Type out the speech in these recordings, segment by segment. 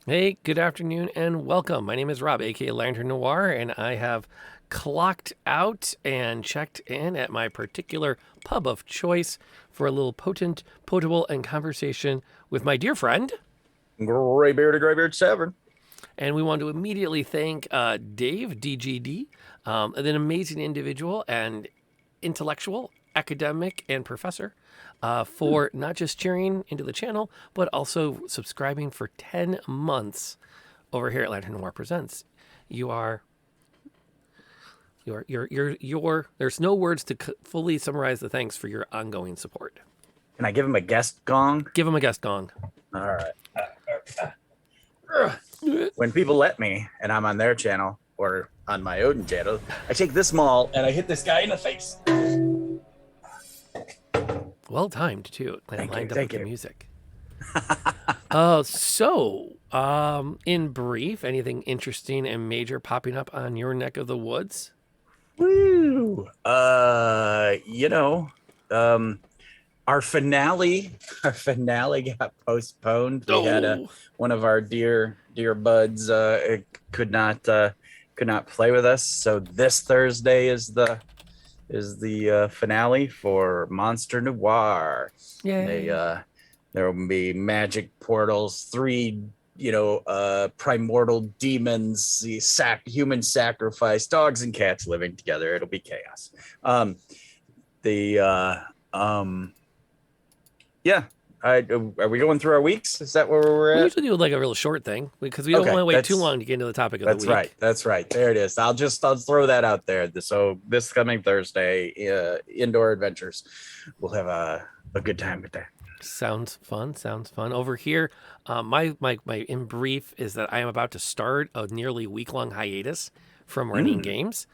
Hey, good afternoon and welcome. My name is Rob, aka Lantern Noir, and I have clocked out and checked in at my particular pub of choice for a little potable, and conversation with my dear friend. Graybeard Tavern. And we want to immediately thank Dave, DGD, an amazing individual and intellectual, academic, and professor, for not just cheering into the channel, but also subscribing for 10 months over here at Lantern Noir Presents. You are. There's no words to fully summarize the thanks for your ongoing support. Can I give him a guest gong? Give him a guest gong. All right. When people let me and I'm on their channel or on my own channel, I take this maul and I hit this guy in the face. Well timed, too. Lined up with the you. music. In brief, anything interesting and major popping up on your neck of the woods? Woo! Our finale got postponed. We had one of our dear buds could not play with us, so this Thursday is the finale for Monster Noir. Yay. There will be magic portals, three primordial demons, the human sacrifice, dogs and cats living together. It'll be chaos. Are we going through our weeks? Is that where we're at? We usually do like a real short thing because we don't want to wait too long to get into the topic of the week. That's right. There it is. I'll throw that out there. So this coming Thursday, Indoor Adventures, we'll have a good time with that. Sounds fun. Over here, my in brief is that I am about to start a nearly week-long hiatus from running games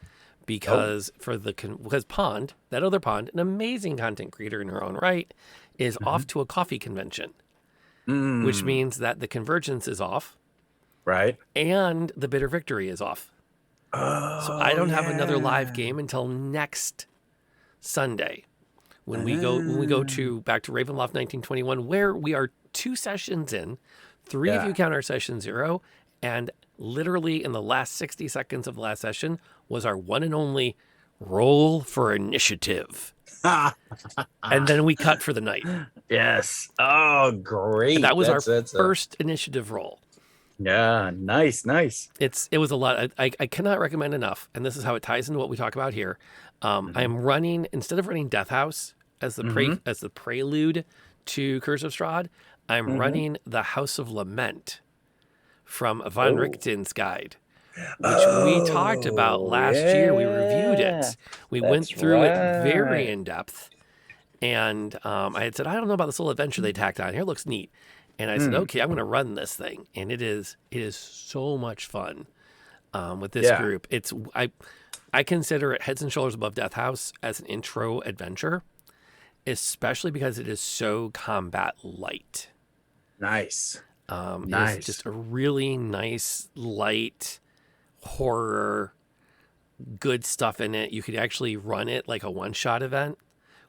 because because Pond, that other Pond, an amazing content creator in her own right, is off to a coffee convention, which means that the Convergence is off, right, and the Bitter Victory is off. So I don't have another live game until next Sunday. When we go to back to Ravenloft 1921, where we are 2 sessions in, 3 if you count our session 0, and literally in the last 60 seconds of the last session was our one and only roll for initiative. And then we cut for the night. Yes. Oh, great. And that was our first initiative roll. Yeah, nice. It was a lot. I cannot recommend enough, and this is how it ties into what we talk about here. I am running, instead of running Death House as the prelude to Curse of Strahd, I'm running the House of Lament from Von Richten's guide, which we talked about last year. We reviewed it. We went through it very in depth, and I had said, I don't know about this little adventure they tacked on here. It looks neat. And I said, okay, I'm going to run this thing, and it is so much fun with this group. I consider it heads and shoulders above Death House as an intro adventure, especially because it is so combat light. Nice. It's just a really nice, light horror, good stuff in it. You could actually run it like a one-shot event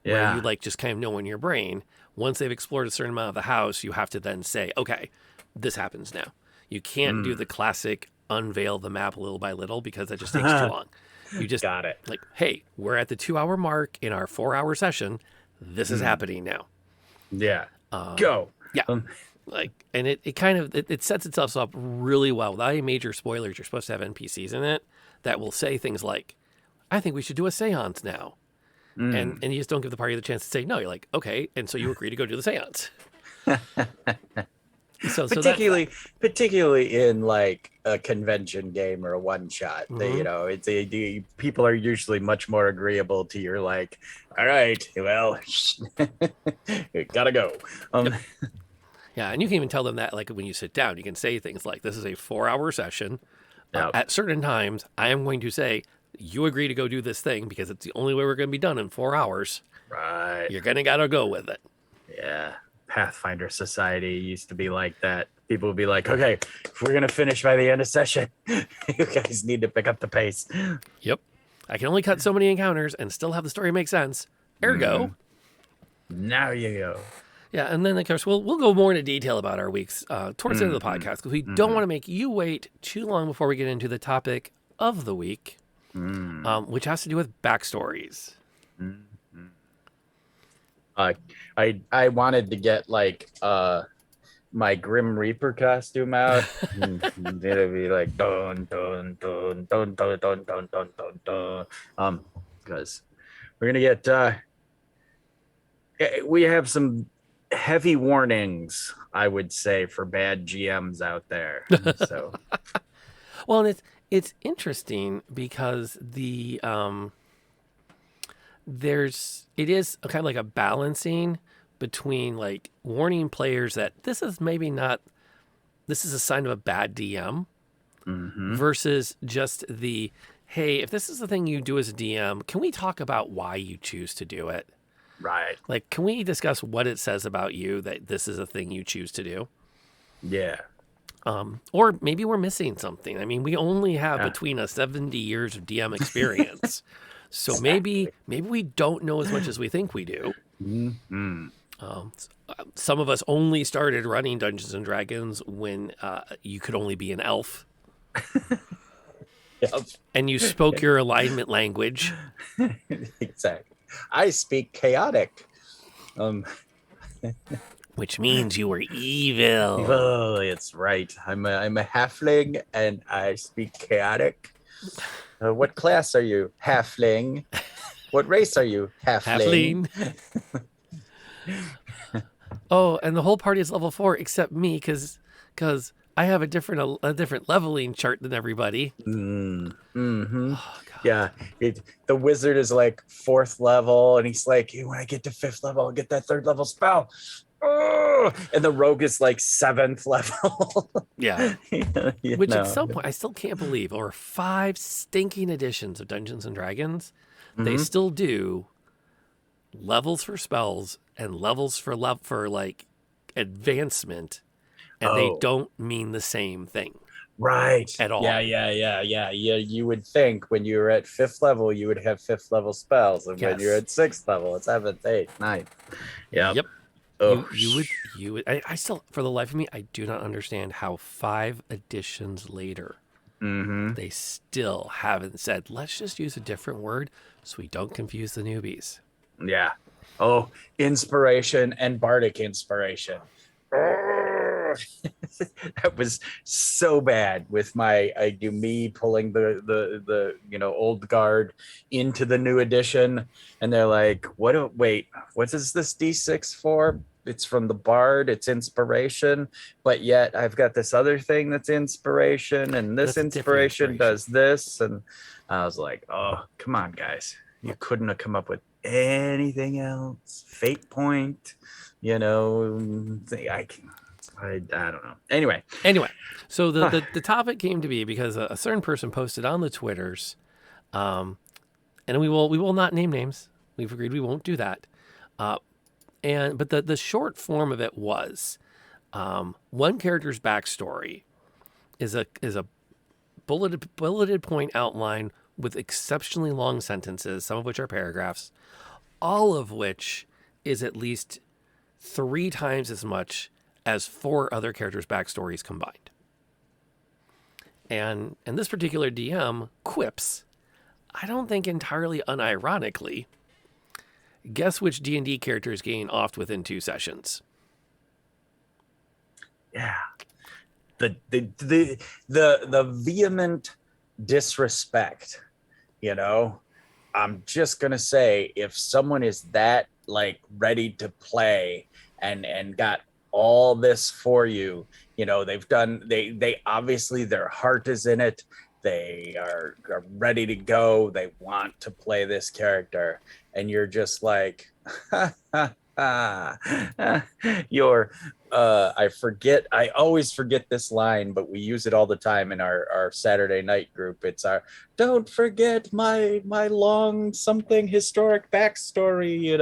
where you like just kind of know in your brain, once they've explored a certain amount of the house, you have to then say, okay, this happens now. You can't do the classic unveil the map little by little because that just takes too long. You just got it. Like, hey, we're at the 2-hour mark in our 4-hour session. This is happening now. Yeah. Go. Yeah. And it kind of it sets itself up really well. Without any major spoilers, you're supposed to have NPCs in it that will say things like, I think we should do a seance now. And you just don't give the party the chance to say no. You're like, okay, and so you agree to go do the seance. Particularly in like a convention game or a one shot, people are usually much more agreeable to your like, all right, well, gotta go. Yeah, and you can even tell them that like when you sit down, you can say things like, this is a 4-hour session. At certain times, I am going to say, you agree to go do this thing because it's the only way we're going to be done in 4 hours. Right. You're going to got to go with it. Yeah. Pathfinder Society used to be like that. People would be like, okay, if we're going to finish by the end of session, you guys need to pick up the pace. Yep. I can only cut so many encounters and still have the story make sense. Ergo. Now you go. Yeah, and then of course we'll go more into detail about our weeks towards the end of the Mm-hmm. podcast because we don't Mm-hmm. want to make you wait too long before we get into the topic of the week, which has to do with backstories. Mm-hmm. Uh, I wanted to get like my Grim Reaper costume out. It'd be like dun dun dun dun dun dun dun dun dun dun. Because we're gonna get we have some heavy warnings, I would say, for bad GMs out there. So Well, and it's interesting because it is kind of like a balancing between like warning players that this is maybe not this is a sign of a bad DM mhm. versus just the hey, if this is the thing you do as a DM, can we talk about why you choose to do it? Right. Like, can we discuss what it says about you that this is a thing you choose to do? Yeah. Or maybe we're missing something. I mean, we only have Yeah. between us 70 years of DM experience. So Exactly. maybe we don't know as much as we think we do. Mhm. Um, some of us only started running Dungeons and Dragons when you could only be an elf Yep. and you spoke your alignment language, Exactly. I speak chaotic. Um, which means you were evil. oh, it's right. I'm a halfling and I speak chaotic. What class are you? Halfling. What race are you? Halfling. Halfling. Oh, and the whole party is level 4 except me because I have a different leveling chart than everybody. Mm-hmm. Oh God. Yeah, the wizard is like fourth level, and he's like, hey, when I get to fifth level, I'll get that third level spell. Oh! And the rogue is like seventh level. Yeah. you Which at know. some point I still can't believe over 5 stinking editions of Dungeons and Dragons, they Mm-hmm. still do levels for spells and levels for like advancement, and they Oh, don't mean the same thing right. at Yeah, all. yeah, yeah, yeah. Yeah, you would think when you were at fifth level, you would have fifth level spells, and when you're Yes. at sixth level, it's seventh, eighth, ninth. Yep. Yep. Oh, You would I still for the life of me I do not understand how 5 editions later mm-hmm. they still haven't said let's just use a different word so we don't confuse the newbies. Yeah. Oh, inspiration and bardic inspiration. That was so bad with my I do me pulling the old guard into the new edition, and they're like, wait, what is this D6 for? It's from the bard, it's inspiration, but yet I've got this other thing that's inspiration, and this That's a different inspiration inspiration. does this. And I was like, oh, come on, guys. You couldn't have come up with anything else. Fate point, I don't know. Anyway, so the, Huh. the topic came to be because a certain person posted on the Twitters, and we will not name names. We've agreed we won't do that. But the short form of it was one character's backstory is a bulleted point outline with exceptionally long sentences, some of which are paragraphs, all of which is at least 3 times as much as 4 other characters' backstories combined. And this particular DM quips, I don't think entirely unironically, guess which D&D character is getting offed within 2 sessions. Yeah. The vehement disrespect, you know. I'm just gonna say, if someone is that like ready to play and got all this for you, they obviously their heart is in it. They are ready to go. They want to play this character, and you're just like, you're I always forget this line, but we use it all the time in our Saturday night group. It's our don't forget my long something historic backstory,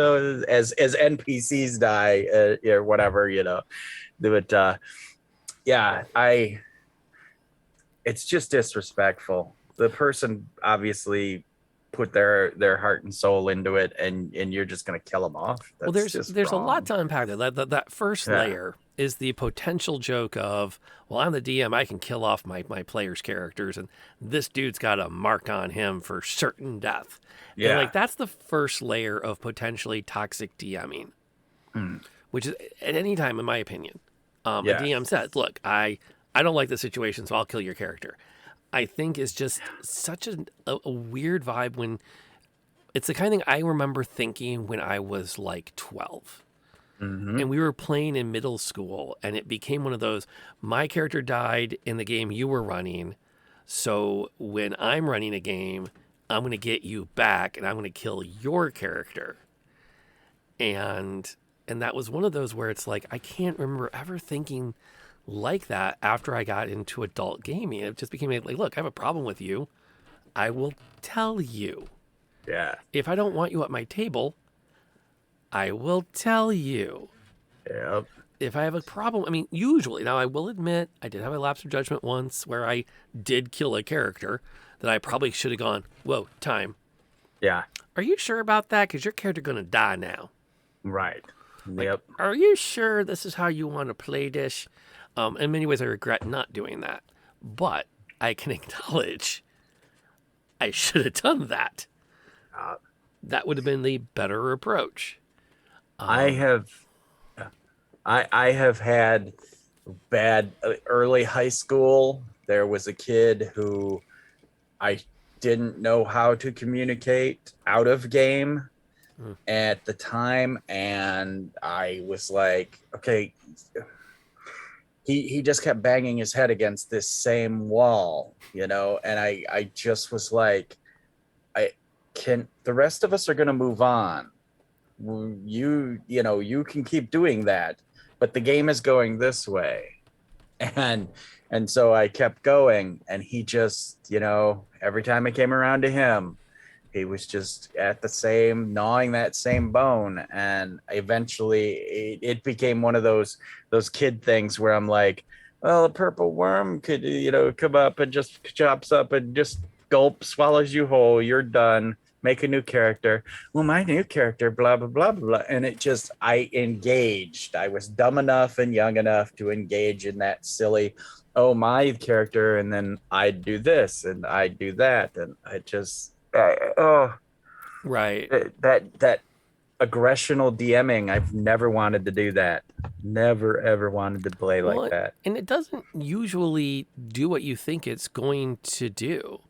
as NPCs die, or whatever, but yeah, it's just disrespectful. The person obviously put their heart and soul into it, and you're just going to kill them off. Well, That's just there's a lot wrong. to unpack there. That first Yeah. layer is the potential joke of, well, I'm the DM, I can kill off my players' characters, and this dude's got a mark on him for certain death. And like Yeah. that's the first layer of potentially toxic DMing, Mm. which is at any time, in my opinion, a Yeah. DM says, "Look, I don't like the situation, so I'll kill your character." I think is just such a weird vibe when it's the kind of thing I remember thinking when I was like 12 Hmm. and we were playing in middle school, and it became one of those, my character died in the game you were running, so when I'm running a game, I'm going to get you back and I'm going to kill your character. And that was one of those where it's like I can't remember ever thinking like that after I got into adult gaming. It just became like, look, I have a problem with you, I will tell you. Yeah. If I don't want you at my table, I will tell you. Yep. If I have a problem, I mean, usually, now I will admit, I did have a lapse of judgment once where I did kill a character that I probably should have gone, whoa, time. Yeah. Are you sure about that? Because your character's going to die now. Right. Like, Yep. are you sure this is how you want to play this? In many ways, I regret not doing that. But I can acknowledge I should have done that. Uh, That would have been the better approach. I have I have had bad early high school. There was a kid who I didn't know how to communicate out of game Mm. at the time, and I was like, okay, he just kept banging his head against this same wall, and I just was like, I can the rest of us are going to move on. You can keep doing that, but the game is going this way. And so I kept going, and he just, every time I came around to him, he was just at the same gnawing that same bone, and eventually it became one of those kid things where I'm like, well, a purple worm could, come up and just chops up and just gulp, swallows you whole, you're done, make a new character. Well, my new character, blah blah blah blah. And it just, I engaged. I was dumb enough and young enough to engage in that silly, oh, my character, and then I'd do this and I'd do that, and I just, oh, Right. that aggressional DMing. I've never wanted to do that. Never ever wanted to play like Well, that. and it doesn't usually do what you think it's going to do.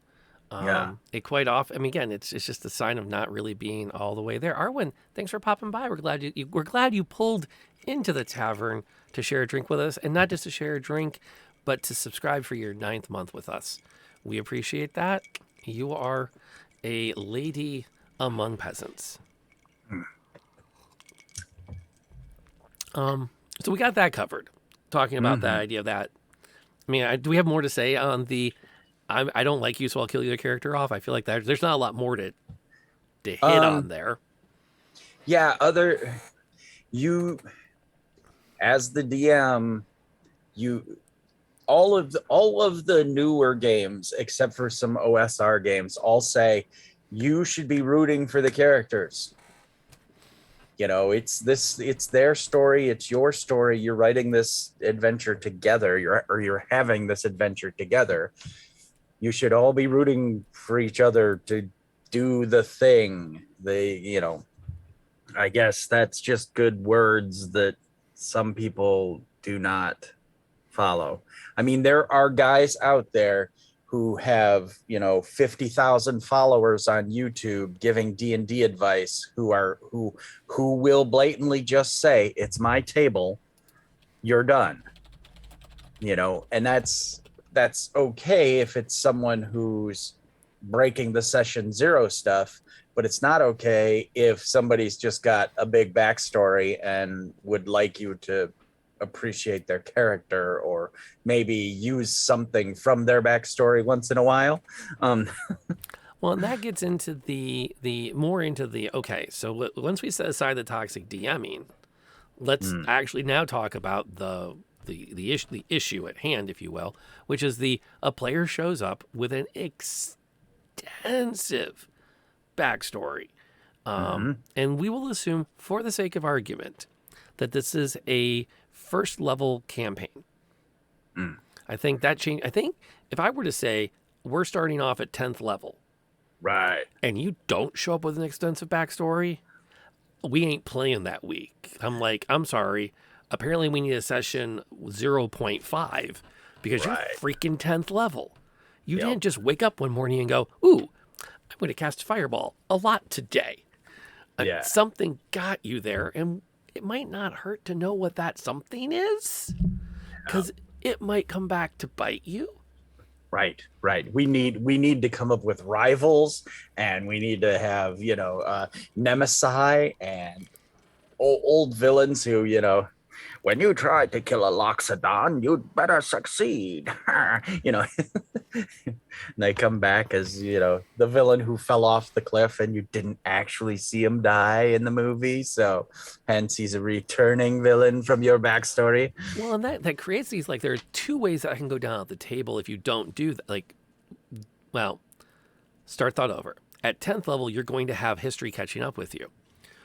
Yeah. It quite often. I mean, again, it's just a sign of not really being all the way there. Arwen, thanks for popping by. We're glad you pulled into the tavern to share a drink with us, and not just to share a drink, but to subscribe for your 9th month with us. We appreciate that. You are a lady among peasants. So we got that covered. Talking about that Mm-hmm. idea of that. I mean, do we have more to say on the I don't like you, so I'll kill your character off? I feel like there's not a lot more to hit on um there. yeah, you, as the DM, you, all of the newer games except for some OSR games all say you should be rooting for the characters. It's their story, it's your story, you're writing this adventure together, you're having this adventure together. You should all be rooting for each other to do the thing. I guess that's just good words that some people do not follow. I mean, there are guys out there who have, 50,000 followers on YouTube giving D&D advice, who will blatantly just say, "It's my table, you're done." And that's okay if it's someone who's breaking the session zero stuff, but it's not okay if somebody's just got a big backstory and would like you to appreciate their character, or maybe use something from their backstory once in a while. um Well, and that gets into the more into the okay. So once we set aside the toxic DMing, let's mm, actually now talk about the issue at hand, if you will, which is a player shows up with an extensive backstory. Mm-hmm. And we will assume, for the sake of argument, that this is a first level campaign. Mm. I think that change. I think if I were to say we're starting off at 10th level Right. and you don't show up with an extensive backstory, we ain't playing that week. I'm like, I'm sorry. Apparently, we need a session 0.5 because you're Right. freaking 10th level. You Yep. didn't just wake up one morning and go, ooh, I'm going to cast Fireball a lot today. Yeah. Something got you there, and it might not hurt to know what that something is because it might come back to bite you. Right, right. We need to come up with rivals, and we need to have nemesis and old villains who when you try to kill a Loxodon, you'd better succeed. And they come back as the villain who fell off the cliff, and you didn't actually see him die in the movie, so hence he's a returning villain from your backstory. Well, and that creates these, like, there are two ways that I can go down at the table if you don't do that. Like, well, start thought over. At 10th level, you're going to have history catching up with you.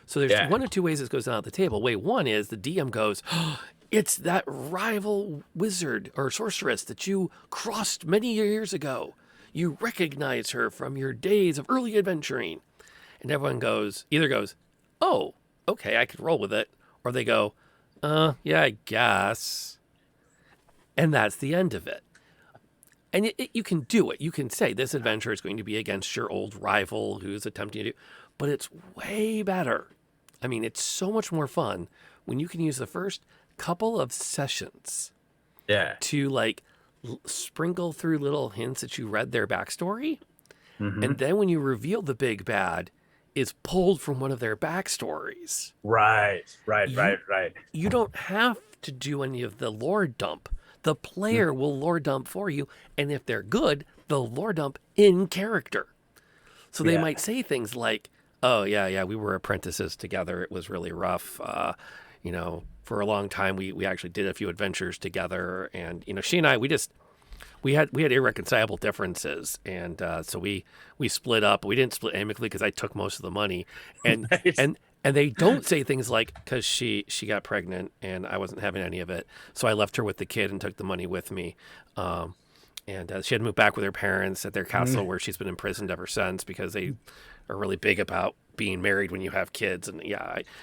So there's Yeah. one of two ways this goes down at the table. Way one is the DM goes, oh, it's that rival wizard or sorceress that you crossed many years ago. You recognize her from your days of early adventuring. And everyone either goes, oh, okay, I could roll with it. Or they go, yeah, I guess. And that's the end of it. And you can do it. You can say this adventure is going to be against your old rival who's attempting to do, but it's way better. I mean, it's so much more fun when you can use the first couple of sessions Yeah. to like sprinkle through little hints that you read their backstory. Mhm. And then when you reveal the big bad, is pulled from one of their backstories. Right. You- You don't have to do any of the lore dump. The player will lore dump for you, and if they're good, they'll lore dump in character. So they Yeah. might say things like, "Oh yeah, we were apprentices together. It was really rough. For a long time, we actually did a few adventures together, and she and I we had irreconcilable differences, and so we split up. We didn't split amicably because I took most of the money, and Nice. and they don't say things like, because she got pregnant and I wasn't having any of it, so I left her with the kid and took the money with me. And she had moved back with her parents at their castle where she's been imprisoned ever since because they are really big about being married when you have kids. And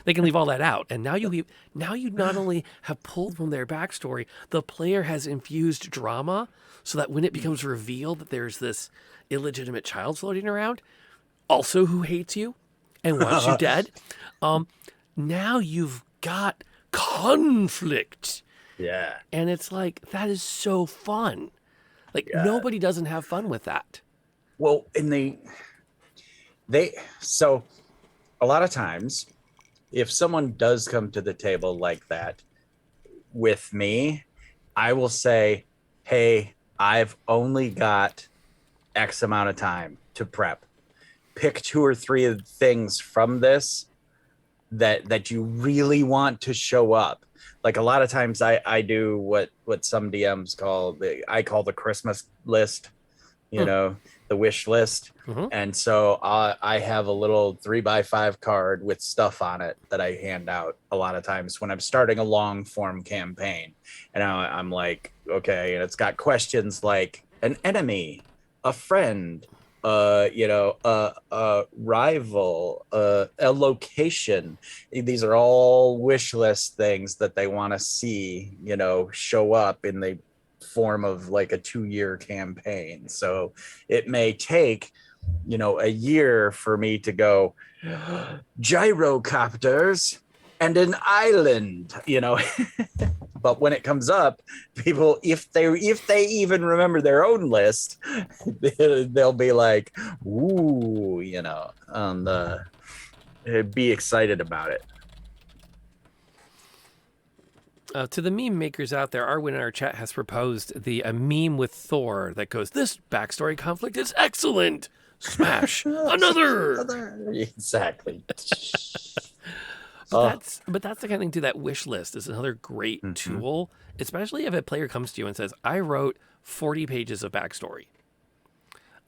they can leave all that out. And now you not only have pulled from their backstory, the player has infused drama so that when it becomes revealed that there's this illegitimate child floating around, also who hates you and wants you dead, now you've got conflict. Yeah. And it's like, that is so fun. Like, nobody doesn't have fun with that. Well, and so a lot of times, if someone does come to the table like that with me, I will say, hey, I've only got X amount of time to prep. Pick 2 or 3 of the things from this that you really want to show up. Like a lot of times I do what some DMs call the Christmas list, the wish list. Mm-hmm. And so I have a little 3x5 card with stuff on it that I hand out a lot of times when I'm starting a long form campaign. And I'm like, okay, and it's got questions like an enemy, a friend, a rival, a location. These are all wish list things that they want to see, show up in the form of like a 2-year campaign. So it may take, a year for me to go gyrocopters and an island, But when it comes up, people, if they even remember their own list, they'll be like, ooh, and be excited about it. To the meme makers out there, Arwin in our chat has proposed a meme with Thor that goes, "This backstory conflict is excellent. Smash another." Exactly. But that's the kind of thing too. That wish list is another great Mm-hmm. tool, especially if a player comes to you and says, "I wrote 40 pages of backstory,"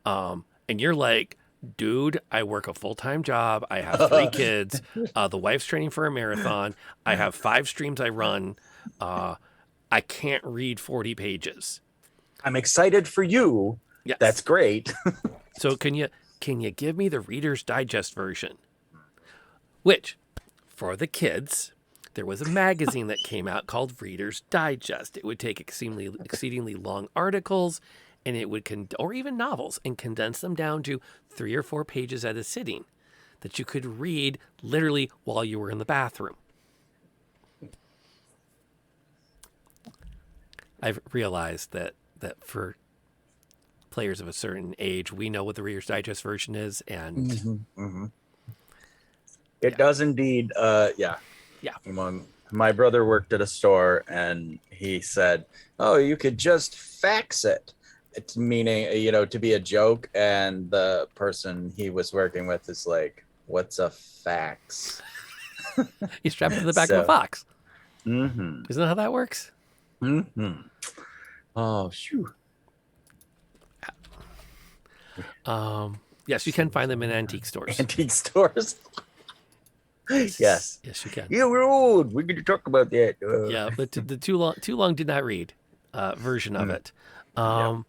and you're like, dude, I work a full-time job. I have three kids. The wife's training for a marathon. I have 5 streams I run. Uh, I can't read 40 pages. I'm excited for you. That's Yes. great. So can you give me the Reader's Digest version? Which, for the kids, there was a magazine that came out called Reader's Digest. It would take exceedingly long articles, and it would or even novels, and condense them down to 3 or 4 pages at a sitting that you could read literally while you were in the bathroom. I've realized that for players of a certain age, we know what the Reader's Digest version is, and It does indeed. Yeah. yeah. My brother worked at a store, and he said, "Oh, you could just fax it." It's meaning, to be a joke. And the person he was working with is like, "What's a fax?" You strap it to the back of a So, box. mm-hmm, Isn't that how that works? mm-hmm. Oh, shoo. Yes, you can find them in antique stores. Antique stores. Yes. Yes, you can. Yeah, we're old. We're going to talk about that. Yeah, but the too long did not read version of it. Yeah.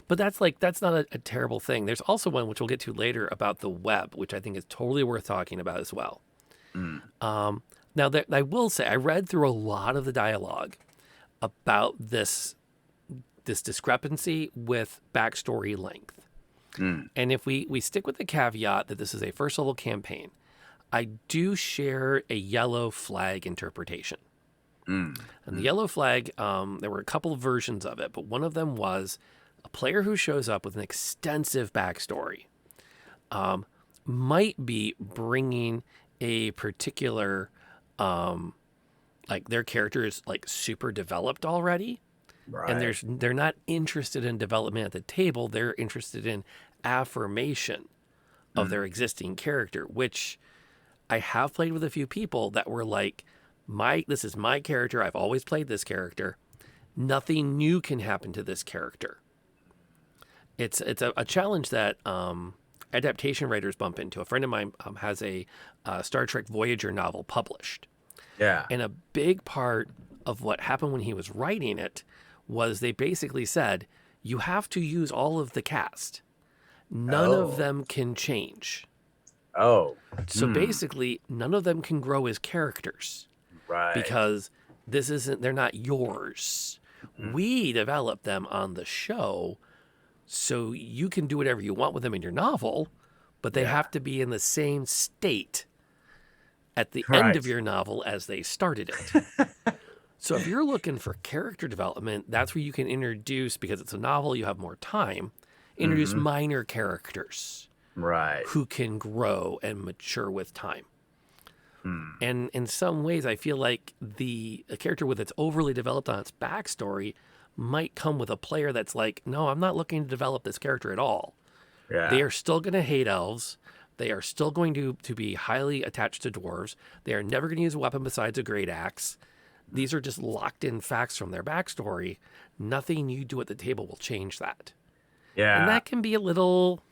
But that's not a terrible thing. There's also one which we'll get to later about the web, which I think is totally worth talking about as well. Now, I will say I read through a lot of the dialogue about this discrepancy with backstory length. And if we stick with the caveat that this is a first level campaign, I do share a yellow flag interpretation. And the yellow flag, there were a couple of versions of it, but one of them was a player who shows up with an extensive backstory might be bringing a particular, like their character is like super developed already. Right. And they're not interested in development at the table. They're interested in affirmation of their existing character, which I have played with a few people that were like, this is my character. I've always played this character. Nothing new can happen to this character. It's a challenge that adaptation writers bump into. A friend of mine has a Star Trek Voyager novel published. Yeah. And a big part of what happened when he was writing it was they basically said, you have to use all of the cast. None of them can change. Oh. So basically, none of them can grow as characters. Right. Because they're not yours. We develop them on the show, so you can do whatever you want with them in your novel, but they have to be in the same state at the end of your novel as they started it. So if you're looking for character development, that's where you can introduce, because it's a novel, you have more time, introduce minor characters. Right. Who can grow and mature with time. And in some ways, I feel like a character with its overly developed on its backstory might come with a player that's like, no, I'm not looking to develop this character at all. Yeah. They are still going to hate elves. They are still going to be highly attached to dwarves. They are never going to use a weapon besides a great axe. These are just locked in facts from their backstory. Nothing you do at the table will change that. Yeah. And that can be a little,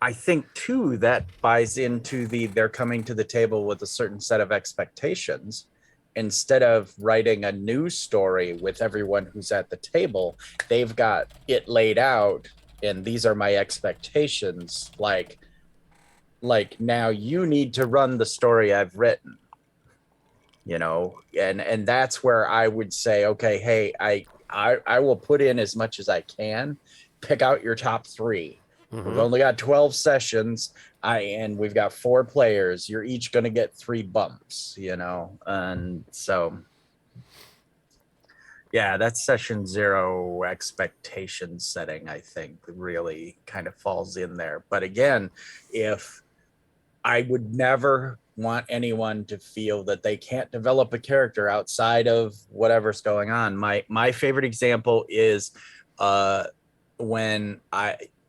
I think too that buys into they're coming to the table with a certain set of expectations. Instead of writing a new story with everyone who's at the table, they've got it laid out, and these are my expectations. Like now you need to run the story I've written. And that's where I would say, okay, hey, I will put in as much as I can. Pick out your top 3. We've only got 12 sessions, and we've got 4 players. You're each going to get 3 bumps, and so, yeah, that's session 0 expectation setting, I think, really kind of falls in there. But again, if I would never want anyone to feel that they can't develop a character outside of whatever's going on. My favorite example is when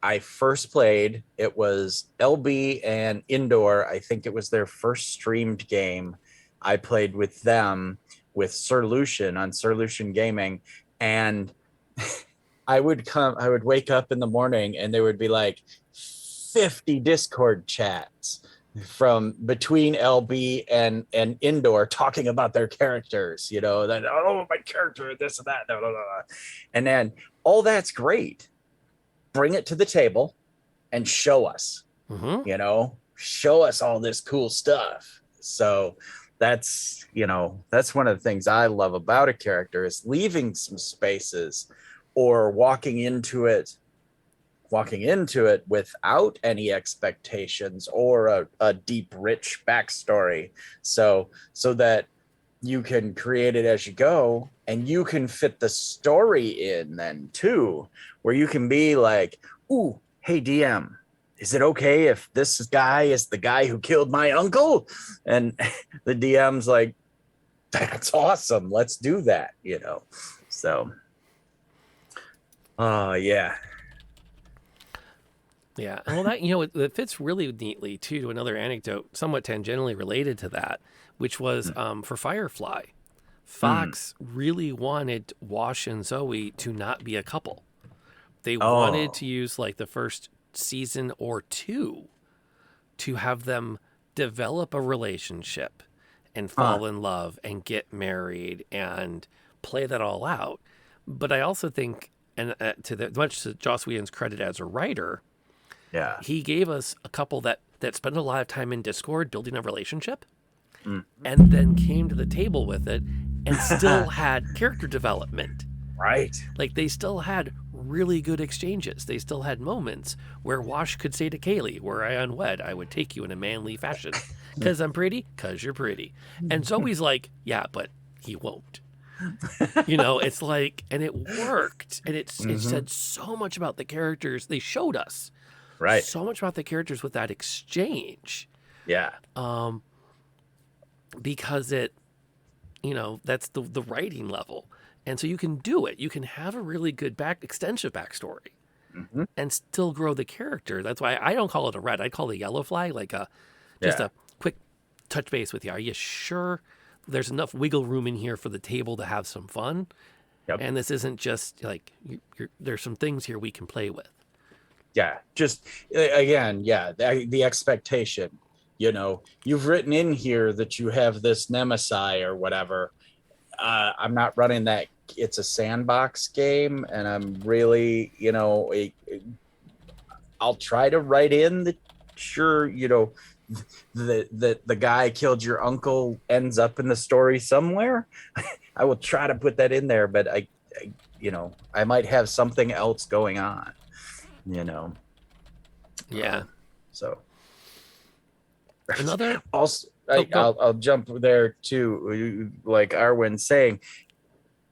I first played, it was LB and Indoor. I think it was their first streamed game. I played with them with Sir Lucian on Sir Lucian Gaming. And I would wake up in the morning and they would be like, 50 Discord chats from between LB and Indoor talking about their characters, that, oh, my character, this and that, blah, blah, blah. And then all that's great. Bring it to the table and show us, show us all this cool stuff. So that's one of the things I love about a character is leaving some spaces or walking into it without any expectations or a deep, rich backstory. So that you can create it as you go, and you can fit the story in then too, where you can be like, ooh, hey, DM, is it okay if this guy is the guy who killed my uncle? And the DM's like, that's awesome. Let's do that, So, yeah. Yeah. Well, that, it fits really neatly too to another anecdote, somewhat tangentially related to that, which was for Firefly. Fox really wanted Wash and Zoe to not be a couple. They wanted to use like the first season or two to have them develop a relationship and fall in love and get married and play that all out. But I also think, and much to Joss Whedon's credit as a writer, he gave us a couple that spent a lot of time in Discord building a relationship and then came to the table with it and still had character development. Right. Like they still had really good exchanges. They still had moments where Wash could say to Kaylee, were I unwed, I would take you in a manly fashion. Because I'm pretty, because you're pretty. And Zoe's like, yeah, but he won't. It's like, and it worked. And it said so much about the characters. They showed us so much about the characters with that exchange. Yeah. Because it, that's the writing level. And so you can do it. You can have a really good extensive backstory and still grow the character. That's why I don't call it a red. I call it a yellow flag, like a quick touch base with you. Are you sure there's enough wiggle room in here for the table to have some fun? Yep. And this isn't just like, there's some things here we can play with. Yeah. Just again, the expectation, you've written in here that you have this nemesis or whatever. I'm not running that. It's a sandbox game, and I'm really, I'll try to write in that, sure, the guy killed your uncle ends up in the story somewhere. I will try to put that in there, but I might have something else going on, Yeah. So another also. I'll jump there too, like Arwen's saying,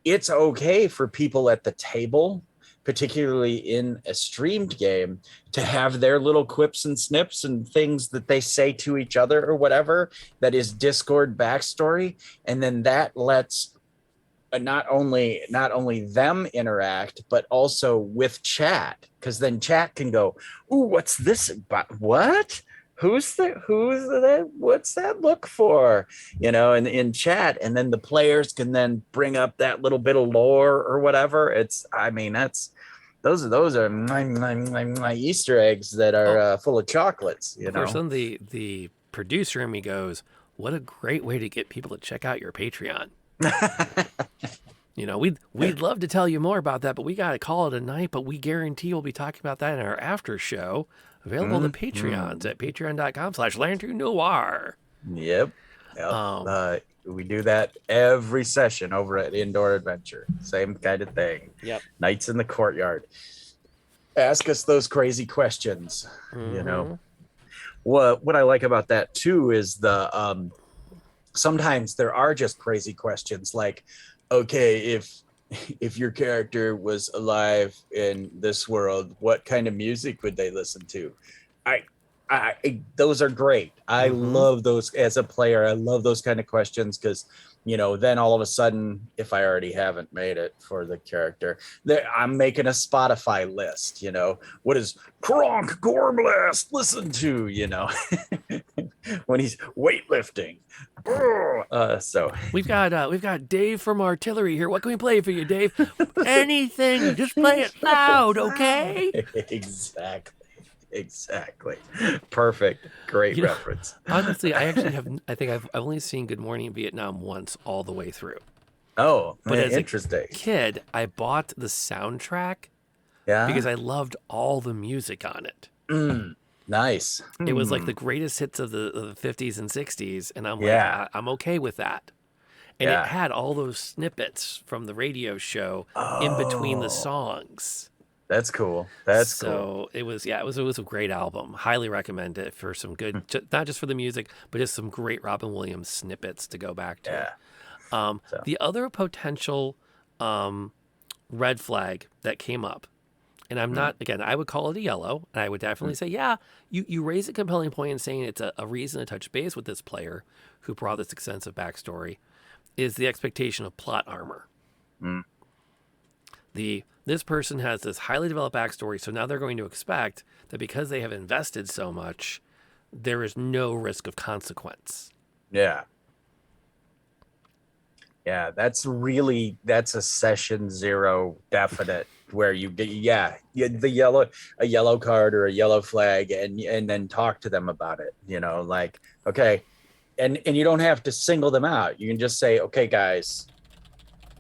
it's okay for people at the table, particularly in a streamed game, to have their little quips and snips and things that they say to each other or whatever that is Discord backstory. And then that lets not only them interact, but also with chat, because then chat can go, ooh, what's this about? What? Who's that? What's that look for? And in chat, and then the players can then bring up that little bit of lore or whatever. Those are my Easter eggs that are full of chocolates. Of course, then the producer in me goes, "What a great way to get people to check out your Patreon." We'd love to tell you more about that, but we got to call it a night. But we guarantee we'll be talking about that in our after show. Available to Patreons at patreon.com/LanternNoir. Yep. We do that every session over at Indoor Adventure. Same kind of thing. Yep. Nights in the courtyard. Ask us those crazy questions. What I like about that too is the sometimes there are just crazy questions like, okay, if your character was alive in this world, what kind of music would they listen to? Those are great. I love those as a player. I love those kind of questions because, then all of a sudden, if I already haven't made it for the character, I'm making a Spotify list. What does Kronk Gorblast listen to? When he's weightlifting. So we've got Dave from Artillery here. What can we play for you, Dave? Anything. Just play it loud, okay? Exactly. Exactly. Perfect. Great You know, reference. honestly, I actually have. I think I've only seen Good Morning Vietnam once all the way through. Oh, But as a interesting. kid, I bought the soundtrack because Yeah. I loved all the music on it. Mm, nice. It was like the greatest hits of the 50s and 60s, and I'm like, Yeah. I'm okay with that. And it Yeah. had all those snippets from the radio show in between the Oh, songs. that's cool. That's cool. So it was a great album. Highly recommend it for some good, not just for the music, but just some great Robin Williams snippets to go back to. Yeah. So, The other potential red flag that came up, and I'm mm, not, again, I would call it a yellow, and I would definitely mm, say, yeah, you raise a compelling point in saying it's a reason to touch base with this player who brought this extensive backstory, is the expectation of plot armor. mm. This person has this highly developed backstory, so now they're going to expect that because they have invested so much, there is no risk of consequence. Yeah. Yeah. That's a session zero definite where you get, yeah, a yellow card or a yellow flag and then talk to them about it, like, okay. And you don't have to single them out. You can just say, okay, guys,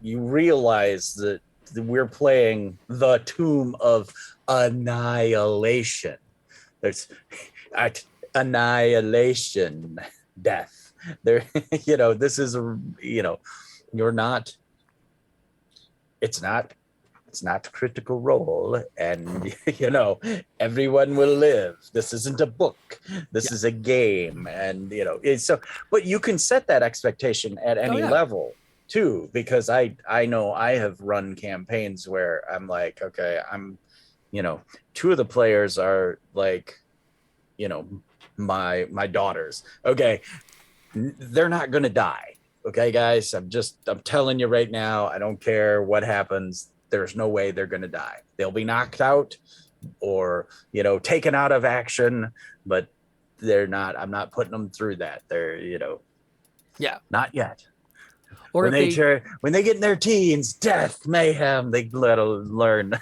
you realize that we're playing the Tomb of Annihilation. There's annihilation, death. There, this is you're not. It's not. It's not critical role, and everyone will live. This isn't a book. This Yeah. is a game, and it's so. But you can set that expectation at Oh any yeah. level too, because I know I have run campaigns where I'm like, okay, two of the players are like, you know, my daughters. Okay, they're not gonna die. Okay, guys, I'm telling you right now. I don't care what happens. There's no way they're gonna die. They'll be knocked out or taken out of action, but they're not. I'm not putting them through that. They're Yeah. not yet. Or if they When they get in their teens, death, mayhem, they learn.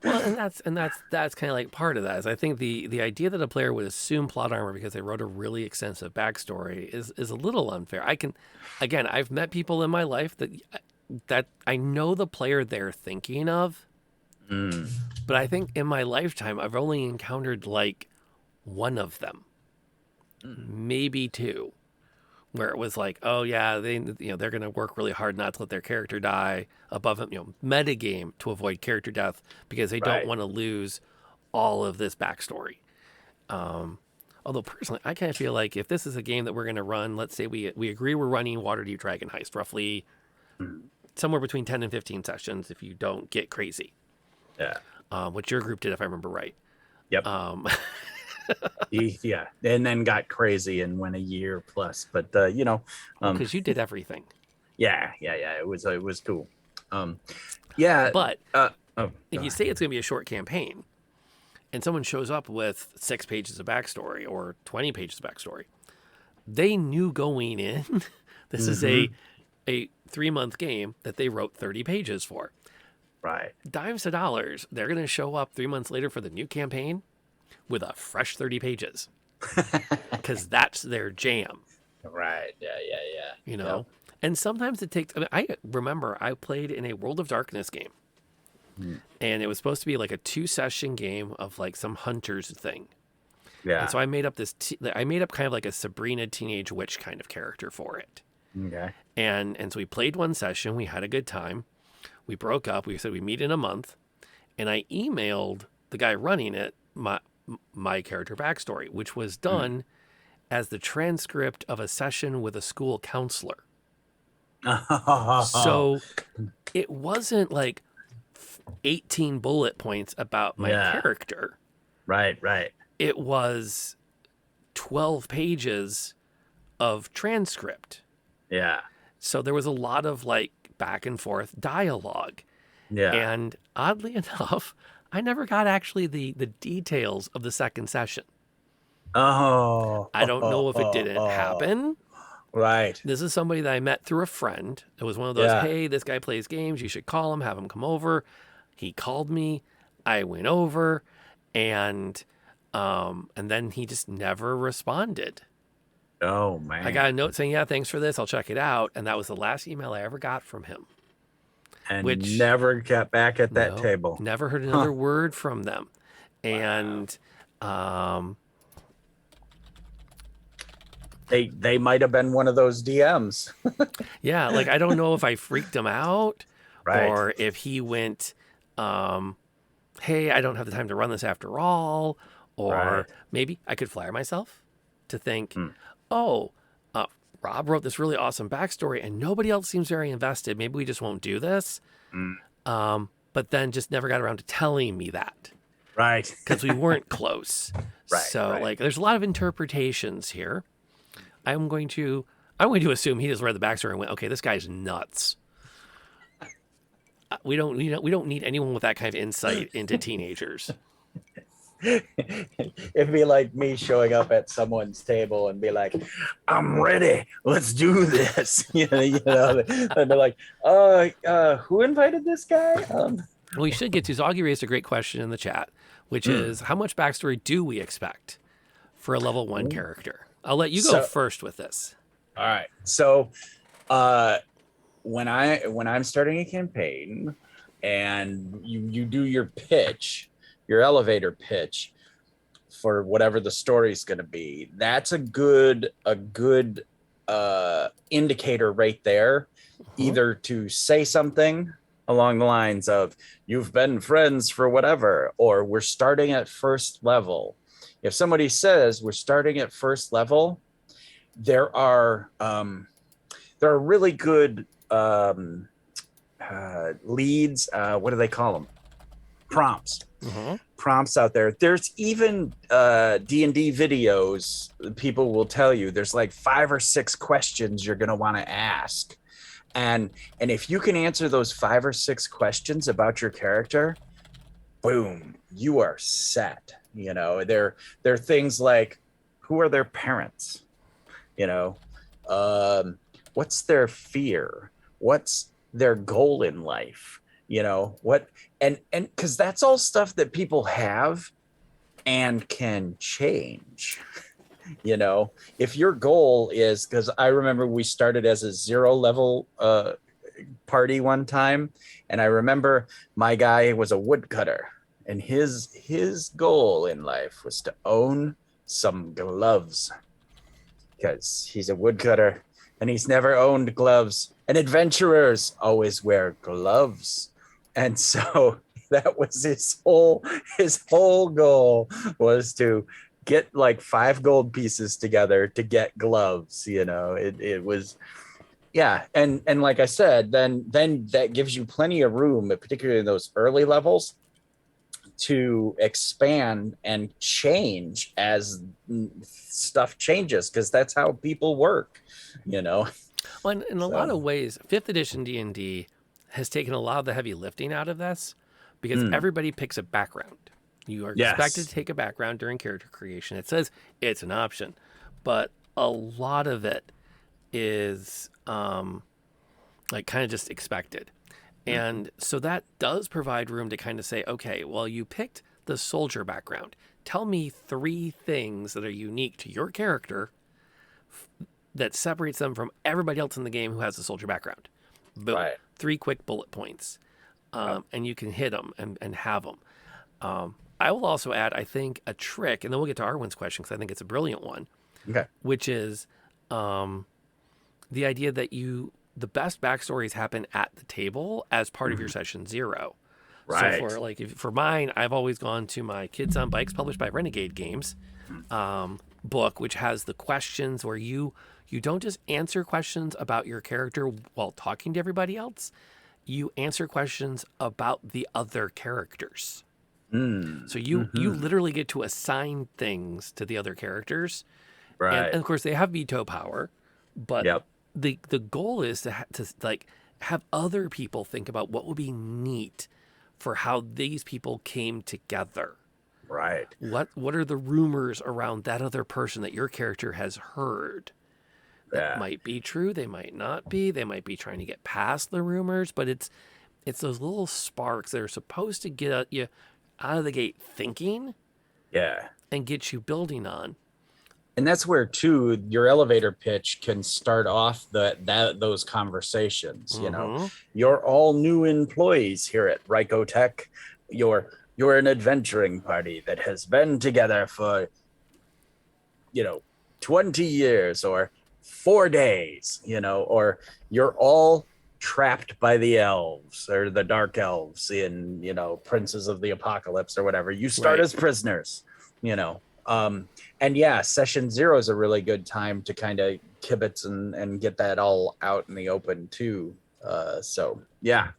well, and that's kind of like part of that. Is I think the idea that a player would assume plot armor because they wrote a really extensive backstory is a little unfair. Again, I've met people in my life that I know the player they're thinking of, Mm, but I think in my lifetime I've only encountered like one of them, maybe two, where it was like, oh yeah, they're going to work really hard not to let their character die above them, metagame to avoid character death because they don't right. want to lose all of this backstory. Although personally, I kind of feel like if this is a game that we're going to run, let's say we agree we're running Waterdeep Dragon Heist, roughly Mm, somewhere between 10 and 15 sessions if you don't get crazy, yeah. which your group did if I remember right. Yep. Um, Yeah. And then got crazy and went a year plus. But well, um, because you did everything. yeah. It was cool. Um, yeah. But Oh, if you say it's going to be a short campaign and someone shows up with 6 pages of backstory or 20 pages of backstory, they knew going in this is mm-hmm. a 3-month game that they wrote 30 pages for. Right. Dimes to dollars, they're going to show up 3 months later for the new campaign with a fresh 30 pages because that's their jam, Right. Yeah. you Yep. know? And sometimes it takes, I remember I played in a World of Darkness game Mm, and it was supposed to be like a 2-session game of like some hunters thing. And yeah. so I made up I made up kind of like a Sabrina teenage witch kind of character for it. Okay. And so we played one session, we had a good time. We broke up, we said we meet in a month, and I emailed the guy running it my character backstory, which was Mm. done as the transcript of a session with a school counselor. So it wasn't like 18 bullet points about my Yeah. character. Right. It was 12 pages of transcript. Yeah. So there was a lot of like back and forth dialogue. Yeah. And oddly enough, I never got actually the details of the second session. Oh. I don't know if it didn't happen. Right. This is somebody that I met through a friend. It was one of those, Yeah. hey, this guy plays games. You should call him, have him come over. He called me. I went over. and then he just never responded. Oh I got a man. note saying, "Yeah, thanks for this. I'll check it out." And that was the last email I ever got from him. And Which never got back at that no, table. never heard Huh. another word from them. Wow. And um, They might have been one of those DMs. yeah, like I don't know if I freaked him out Right. or if he went, um, "Hey, I don't have the time to run this after all," or Right. maybe I could flatter myself to think, Hmm. "Oh, uh, Rob wrote this really awesome backstory, and nobody else seems very invested. Maybe we just won't do this." Mm. But then just never got around to telling me that Right. because we weren't close. Right. So Right. like, there's a lot of interpretations here. I'm going to I'm going to assume he just read the backstory and went, okay, this guy's nuts. We don't need anyone with that kind of insight into teenagers. It'd be like me showing up at someone's table and be like, "I'm ready. Let's do this." And they're like, who invited this guy?" We should get to. So Augie raised a great question in the chat, which is how much backstory do we expect for a level 1 character? I'll let you go So, first with this. all right. So, uh, when I'm starting a campaign, and you do your pitch, your elevator pitch for whatever the story's going to be, that's a good indicator right there, Mhm. either to say something along the lines of "you've been friends for whatever," or "we're starting at first level." If somebody says we're starting at first level, there are really good leads. What do they call them? Prompts. Mhm. Prompts out there. There's even D&D videos. People will tell you there's like 5 or 6 questions you're going to want to ask. And if you can answer those 5 or 6 questions about your character, boom, you are set. They're things like, who are their parents? You know, what's their fear? What's their goal in life? What, and because that's all stuff that people have and can change. If your goal is, because I remember we started as a 0 level party one time, and I remember my guy was a woodcutter, and his goal in life was to own some gloves, because he's a woodcutter and he's never owned gloves, and adventurers always wear gloves. And so that was his whole goal, was to get like 5 gold pieces together to get gloves. It was, yeah. And like I said, then that gives you plenty of room, particularly in those early levels, to expand and change as stuff changes, because that's how people work, you know. Well, in a lot So of ways, 5th edition D&D has taken a lot of the heavy lifting out of this because mm, everybody picks a background. You are expected yes. to take a background during character creation. It says it's an option, but a lot of it is like kind of just expected. Mm-hmm. And so that does provide room to kind of say, okay, well, you picked the soldier background. Tell me 3 things that are unique to your character that separates them from everybody else in the game who has a soldier background. Boom. Right. 3 quick bullet points. Yep. And you can hit them and have them. I will also add, I think, a trick, and then we'll get to Arwen's question because I think it's a brilliant one, Okay. which is the idea that the best backstories happen at the table as part of your Mhm. session 0. So Right. for mine, I've always gone to my Kids on Bikes, published by Renegade Games, book, which has the questions where you don't just answer questions about your character while talking to everybody else. You answer questions about the other characters. So you Mm-hmm. literally get to assign things to the other characters, and Right. of course they have veto power, but Yep. the goal is to like have other people think about what would be neat for how these people came together. Right. What are the rumors around that other person that your character has heard that Yeah. might be true, they might not be, they might be trying to get past the rumors, but it's those little sparks that are supposed to get you out of the gate thinking, Yeah. and get you building on. And that's where too your elevator pitch can start off those conversations. Mm-hmm. You're all new employees here at Ryko Tech. You're an adventuring party that has been together for, you know 20 years or 4 days, or you're all trapped by the elves or the dark elves in, Princes of the Apocalypse or whatever. You start Right. as prisoners, you know and yeah, session 0 is a really good time to kind of kibitz and get that all out in the open too. So yeah.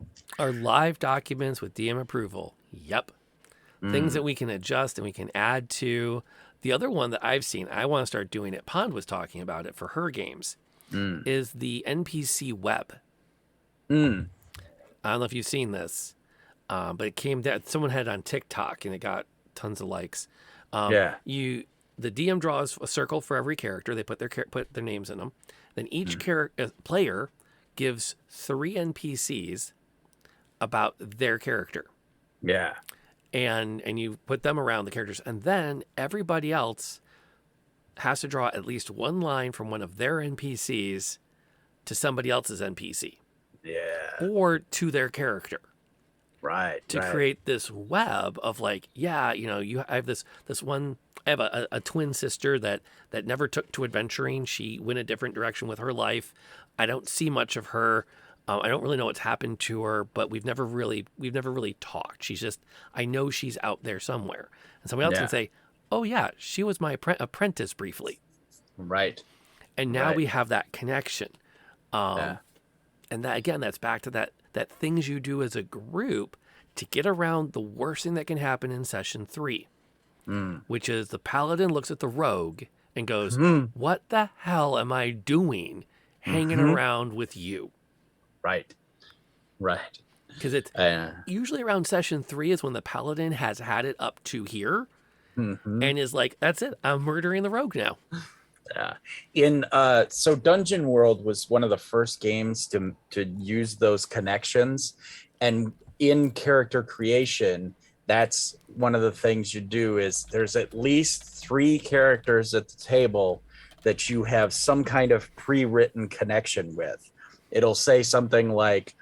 Our live documents with DM approval. Yep. Things Mm, that we can adjust and we can add to. The other one that I've seen, I want to start doing it. Pond was talking about it for her games, mm, is the NPC web. mm. I don't know if you've seen this, but it came down. Someone had it on TikTok and it got tons of likes. Yeah. The DM draws a circle for every character. They put their names in them. Then each Mm, player gives 3 NPCs about their character, yeah. and you put them around the characters, and then everybody else has to draw at least one line from one of their NPCs to somebody else's NPC Yeah. or to their character, Right. to Right. create this web of like, yeah, I have this one. I have a twin sister that never took to adventuring. She went a different direction with her life. I don't see much of her. I don't really know what's happened to her, but we've never really talked. She's just, I know she's out there somewhere, and somebody else can Yeah. say, oh yeah, she was my apprentice briefly, Right. and now Right. we have that connection. Yeah. And that, again, that's back to that things you do as a group to get around the worst thing that can happen in session 3, Mm. which is the paladin looks at the rogue and goes, Mm. what the hell am I doing hanging Hmm. around with you? Right. Right. Because it's usually around session 3 is when the paladin has had it up to here Hmm. and is like, that's it, I'm murdering the rogue now. Yeah. So Dungeon World was one of the first games to use those connections, and in character creation, that's one of the things you do is there's at least 3 characters at the table that you have some kind of pre-written connection with. It'll say something like,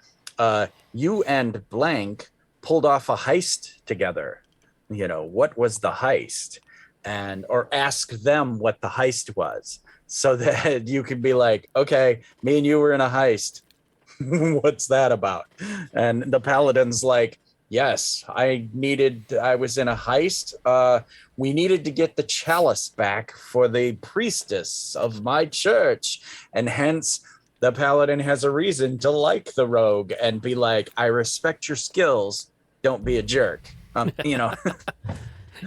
you and blank pulled off a heist together. What was the heist? Or ask them what the heist was, so that you could be like, okay, me and you were in a heist. What's that about? And the paladin's like, yes, I was in a heist. We needed to get the chalice back for the priestess of my church, and hence the paladin has a reason to like the rogue and be like, I respect your skills, don't be a jerk.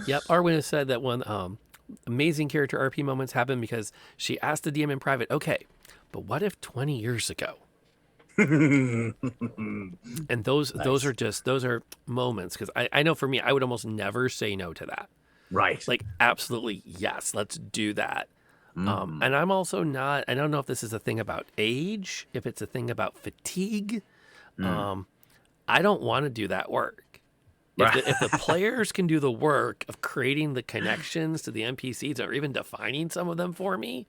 Yep. Arwen has said that one amazing character RP moments happen because she asked the DM in private, okay, but what if 20 years ago? And those are moments, because I know for me, I would almost never say no to that. Right. Like, absolutely, yes, let's do that. Mm. And I'm also not, I don't know if this is a thing about age, if it's a thing about fatigue. Mm. I don't want to do that work. If the players can do the work of creating the connections to the NPCs or even defining some of them for me,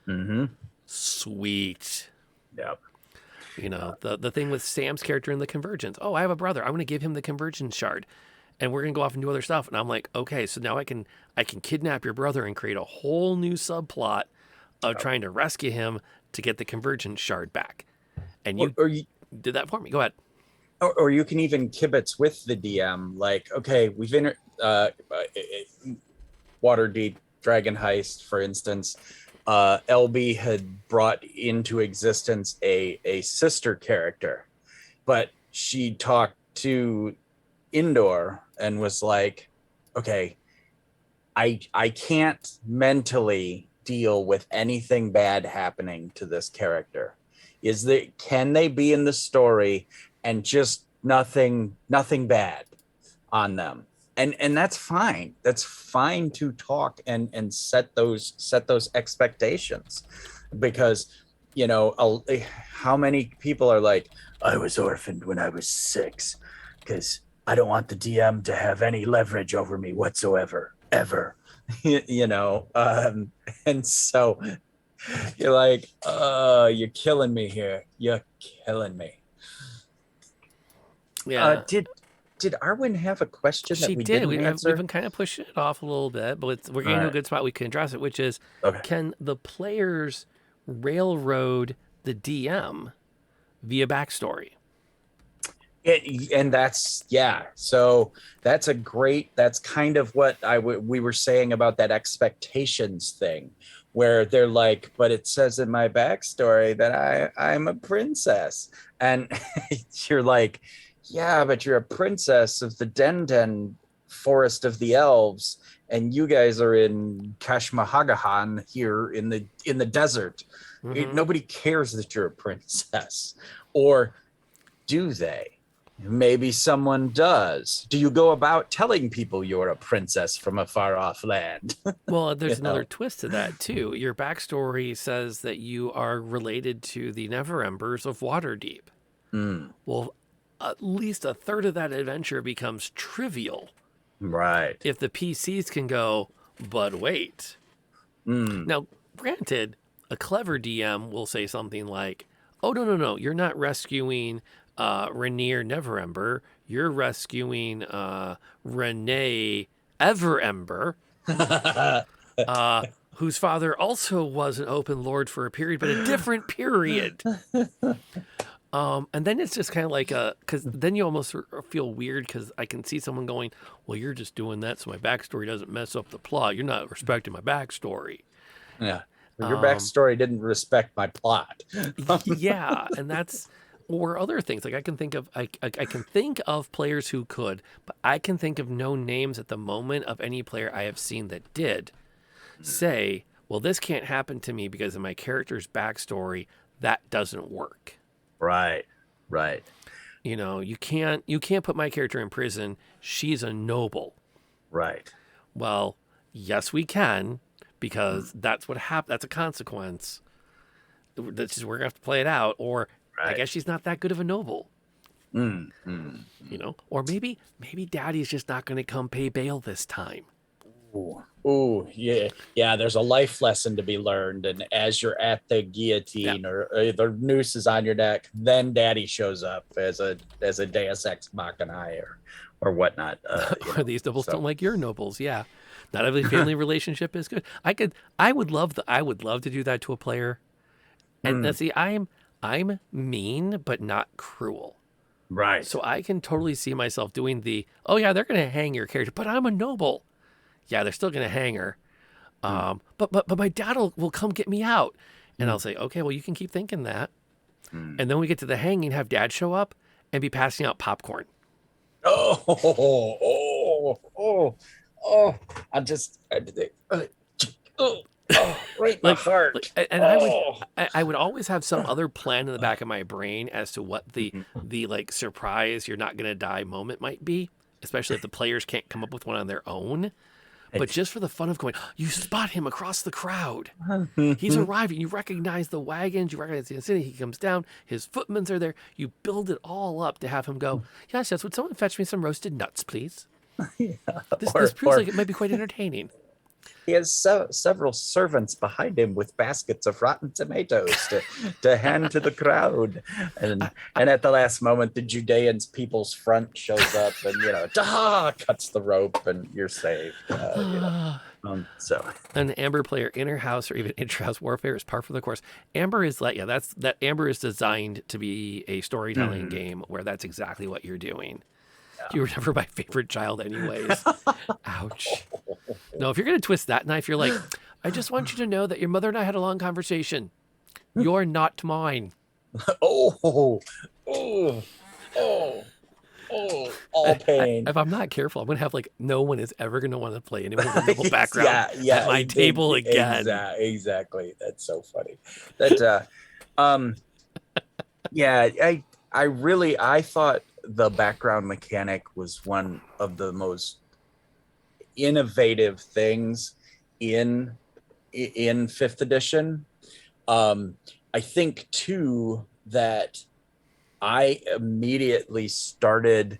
Mm-hmm. sweet. Yep. The thing with Sam's character in the Convergence. Oh, I have a brother. I'm going to give him the Convergence shard, and we're going to go off and do other stuff. And I'm like, okay, so now I can kidnap your brother and create a whole new subplot of trying to rescue him to get the Convergence shard back. And you did that for me. Go ahead. Or you can even kibitz with the DM, like, okay, we've Waterdeep Dragon Heist, for instance. LB had brought into existence a sister character, but she talked to Indoor and was like, okay, I can't mentally deal with anything bad happening to this character. Can they be in the story and just nothing bad on them? And that's fine. That's fine to talk and set those expectations, because how many people are like, I was orphaned when I was 6 because I don't want the DM to have any leverage over me whatsoever. ever. And so you're like, you're killing me here. You're killing me. Yeah. Did Arwen have a question that She we did. didn't We've answer? been kind of pushing it off a little bit, but we're All getting to a right. good spot. We can address it, which is, Okay. can the players railroad the DM via backstory? And that's, yeah. So that's kind of what we were saying about that expectations thing, where they're like, but it says in my backstory that I'm a princess, and you're like, yeah, but you're a princess of the Den forest of the elves, and you guys are in Kashmahagahan here in the desert. Mm-hmm. Nobody cares that you're a princess, or do they? Maybe someone does. Do you go about telling people you're a princess from a far off land? Well, you there's another know? twist to that too. Your backstory says that you are related to the Never Embers of Waterdeep. Mm, Well, at least a third of that adventure becomes trivial right. if the PCs can go, but wait. Mm. Now, granted, a clever DM will say something like, oh, no, no, no, you're not rescuing Rainier Neverember. You're rescuing Renee Everember, uh, whose father also was an open lord for a period, but a different period. And then it's just kind of like because then you almost feel weird because I can see someone going, well, you're just doing that so my backstory doesn't mess up the plot. You're not respecting my backstory. Yeah. Well, your Um, backstory didn't respect my plot. yeah, and that's or other things like I can think of players who could, but I can think of no names at the moment of any player I have seen that did say, well, this can't happen to me because of my character's backstory. That doesn't work. Right. Right. You can't put my character in prison. She's a noble. Right. Well, yes, we can Mm, because that's what happened. That's a consequence. That's just we're gonna have to play it out. Or I right. guess she's not that good of a noble. Mm, mm, Or maybe Daddy's just not gonna come pay bail this time. Ooh, ooh, yeah, yeah. There's a life lesson to be learned, and as you're at the Yeah. guillotine or the noose is on your neck, then Daddy shows up as a Deus Ex Machina or whatnot. Or these nobles don't So like your nobles. Yeah. Not every family relationship is good. I would love to do that to a player. And mm, see, I'm mean but not cruel. right. So I can totally see myself doing oh yeah, they're gonna hang your character, but I'm a noble. Yeah, they're still gonna hang her. Mm, But my dad will come get me out. And I'll mm, say, okay, well you can keep thinking that. mm. And then we get to the hanging, have dad show up and be passing out popcorn. Oh, oh, oh, oh! Oh, oh, right in the like, heart. and Oh. I would always have some other plan in the back of my brain as to what the Mhm. the like surprise you're not gonna die moment might be, especially if the players can't come up with one on their own. But just for the fun of going, you spot him across the crowd. He's arriving. You recognize the wagons. You recognize the city. He comes down. His footmen are there. You build it all up to have him go, yes, yes, would someone fetch me some roasted nuts, please? This proves or like it might be quite entertaining. he has several servants behind him with baskets of rotten tomatoes to hand to the crowd. And at the last moment, the Judeans People's Front shows up and, cuts the rope and you're saved. So, An Amber player inner house or even intra-house warfare is par for the course. Amber is like, yeah, that Amber is designed to be a storytelling mm, game where that's exactly what you're doing. yeah. You were never my favorite child, anyways. Ouch. No, if you're gonna twist that knife, you're like, I just want you to know that your mother and I had a long conversation. You're not mine. Oh, oh, oh, oh, all pain. If I'm not careful, I'm gonna have like no one is ever gonna want to play anyone with a noble background Yeah, at yeah, my table again. exactly. That's so funny. That um yeah, I thought the background mechanic was one of the most innovative things in fifth edition. I think too that I immediately started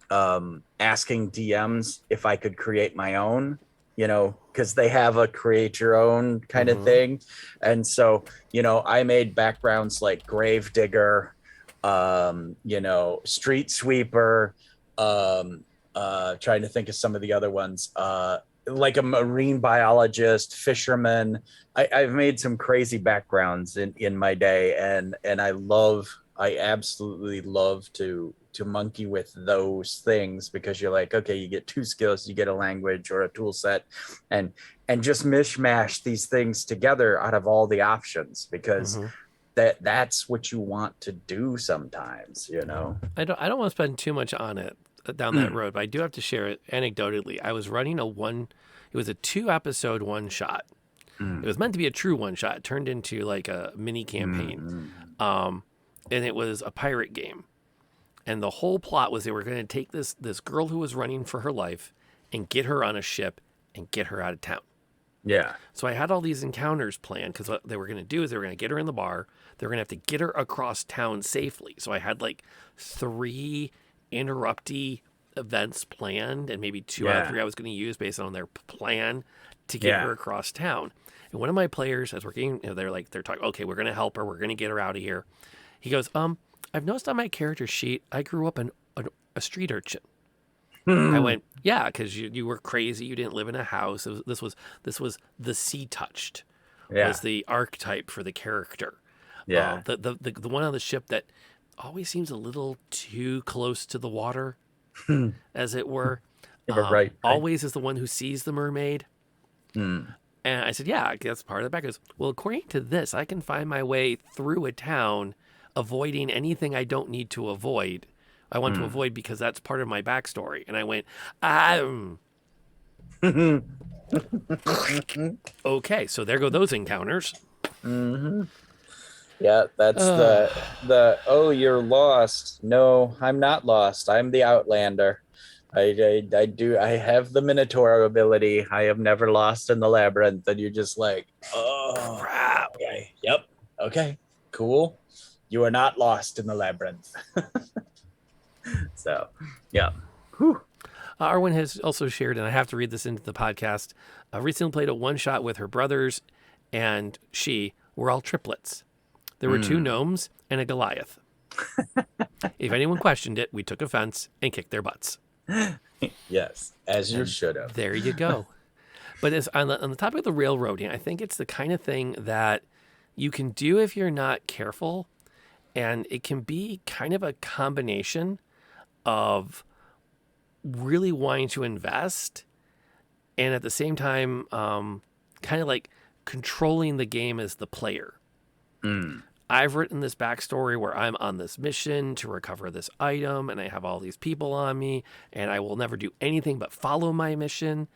asking DMs if I could create my own, because they have a create your own kind of Mm-hmm. thing. And so, I made backgrounds like Gravedigger, Street Sweeper, trying to think of some of the other ones, like a marine biologist, fisherman. I've made some crazy backgrounds in my day, and I absolutely love to monkey with those things, because you're like, okay, you get two skills, you get a language or a tool set, and just mishmash these things together out of all the options, because Mm-hmm. that's what you want to do sometimes. I don't want to spend too much on it down that road, but I do have to share it anecdotally. I was running it was a 2 episode one shot. It was meant to be a true one shot. It turned into like a mini campaign. Um, and it was a pirate game. And the whole plot was they were going to take this girl who was running for her life and get her on a ship and get her out of town. Yeah. So I had all these encounters planned, because what they were going to do is they were going to get her in the bar. They were going to have to get her across town safely. So I had like 3 interrupty events planned, and maybe 2 out of 3 I was going to use based on their plan to get her across town. And one of my players, as we're getting, they're talking, okay, we're going to help her. We're going to get her out of here. He goes, I've noticed on my character sheet, I grew up a street urchin. I went, yeah, because you were crazy. You didn't live in a house. This was the sea touched, was the archetype for the character. Yeah. The one on the ship that always seems a little too close to the water, as it were. Right. Always is the one who sees the mermaid. Mm. And I said, yeah, that's part of the back. He goes, well, according to this, I can find my way through a town, avoiding anything I don't need to avoid. I want to avoid because that's part of my backstory. And I went, okay, so there go those encounters. Mm-hmm. Yeah, that's oh, you're lost. No, I'm not lost. I'm the Outlander. I have the Minotaur ability. I have never lost in the labyrinth. And you're just like, oh, Crap. okay, yep, okay, cool. You are not lost in the labyrinth. So, yeah. Whew. Arwen has also shared, and I have to read this into the podcast, recently played a one-shot with her brothers, and she were all triplets. There were 2 gnomes and a Goliath. If anyone questioned it, we took offense and kicked their butts. Yes, as you should have. There you go. But it's on the topic of the railroading, I think it's the kind of thing that you can do if you're not careful, and it can be kind of a combination of really wanting to invest and at the same time kind of like controlling the game as the player. I've written this backstory where I'm on this mission to recover this item, and I have all these people on me, and I will never do anything but follow my mission.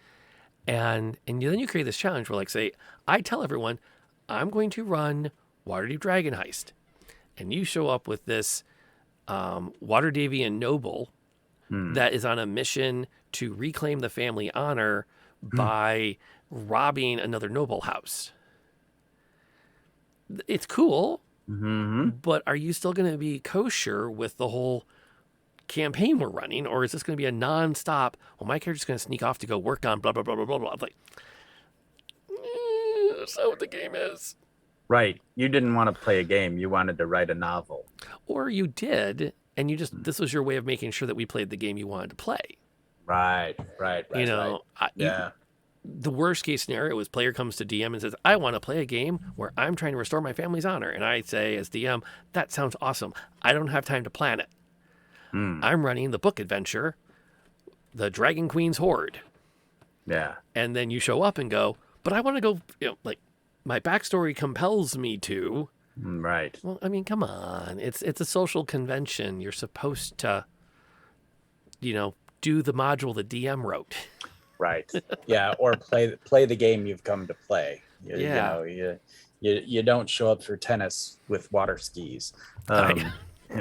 And then you create this challenge where, like, say, I tell everyone I'm going to run Waterdeep Dragon Heist, and you show up with this Waterdeevian noble that is on a mission to reclaim the family honor by robbing another noble house. It's cool, but are you still going to be kosher with the whole campaign we're running, or is this going to be a non-stop, well, my character's going to sneak off to go work on blah, blah, blah, blah, blah, blah. I'm like, that's not what the game is. Right. You didn't want to play a game. You wanted to write a novel. Or you did, and this was your way of making sure that we played the game you wanted to play. Right. You know, Yeah. The worst case scenario is player comes to DM and says, I want to play a game where I'm trying to restore my family's honor. And I say, as DM, that sounds awesome. I don't have time to plan it. I'm running the book adventure, The Dragon Queen's Hoard. Yeah. And then you show up and go, but I want to go, like, my backstory compels me to. Right. Well, I mean, come on. It's a social convention. You're supposed to, do the module the DM wrote. Right. Yeah. Or play the game you've come to play. You don't show up for tennis with water skis.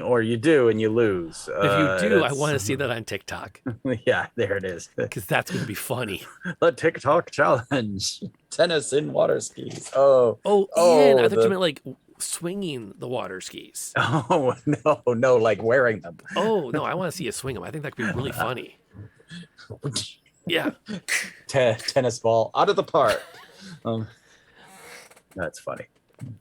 Or you do and you lose. If you do, I want to see that on TikTok. Yeah, there it is. Because that's going to be funny. The TikTok challenge. Tennis in water skis. Ian, I thought you meant like swinging the water skis. Oh, no, like wearing them. Oh no, I want to see you swing them. I think that could be really funny. Yeah. Tennis ball out of the park. That's funny.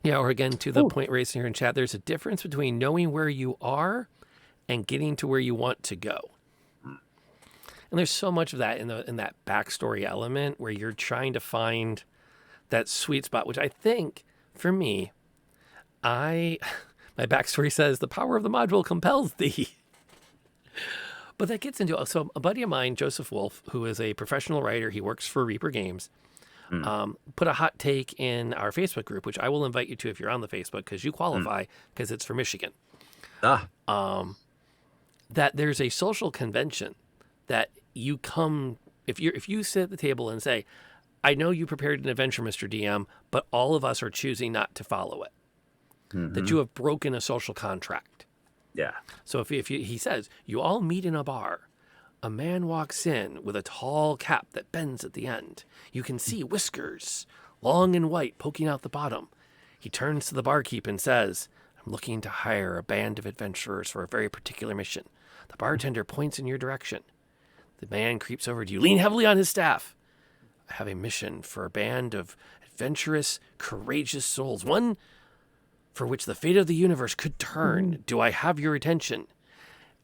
Yeah, or again, to the point raised here in chat, there's a difference between knowing where you are and getting to where you want to go. And there's so much of that in that backstory element where you're trying to find that sweet spot, which I think, for me, my backstory says the power of the module compels thee. But that gets into, so a buddy of mine, Joseph Wolf, who is a professional writer, he works for Reaper Games, put a hot take in our Facebook group, which I will invite you to if you're on the Facebook, because you qualify, because it's for Michigan. That there's a social convention that you come, if you sit at the table and say, I know you prepared an adventure, Mr. DM, but all of us are choosing not to follow it. That you have broken a social contract. Yeah. So he says, you all meet in a bar. A man walks in with a tall cap that bends at the end. You can see whiskers, long and white, poking out the bottom. He turns to the barkeep and says, I'm looking to hire a band of adventurers for a very particular mission. The bartender points in your direction. The man creeps over to you, lean heavily on his staff. I have a mission for a band of adventurous, courageous souls, one for which the fate of the universe could turn. Do I have your attention?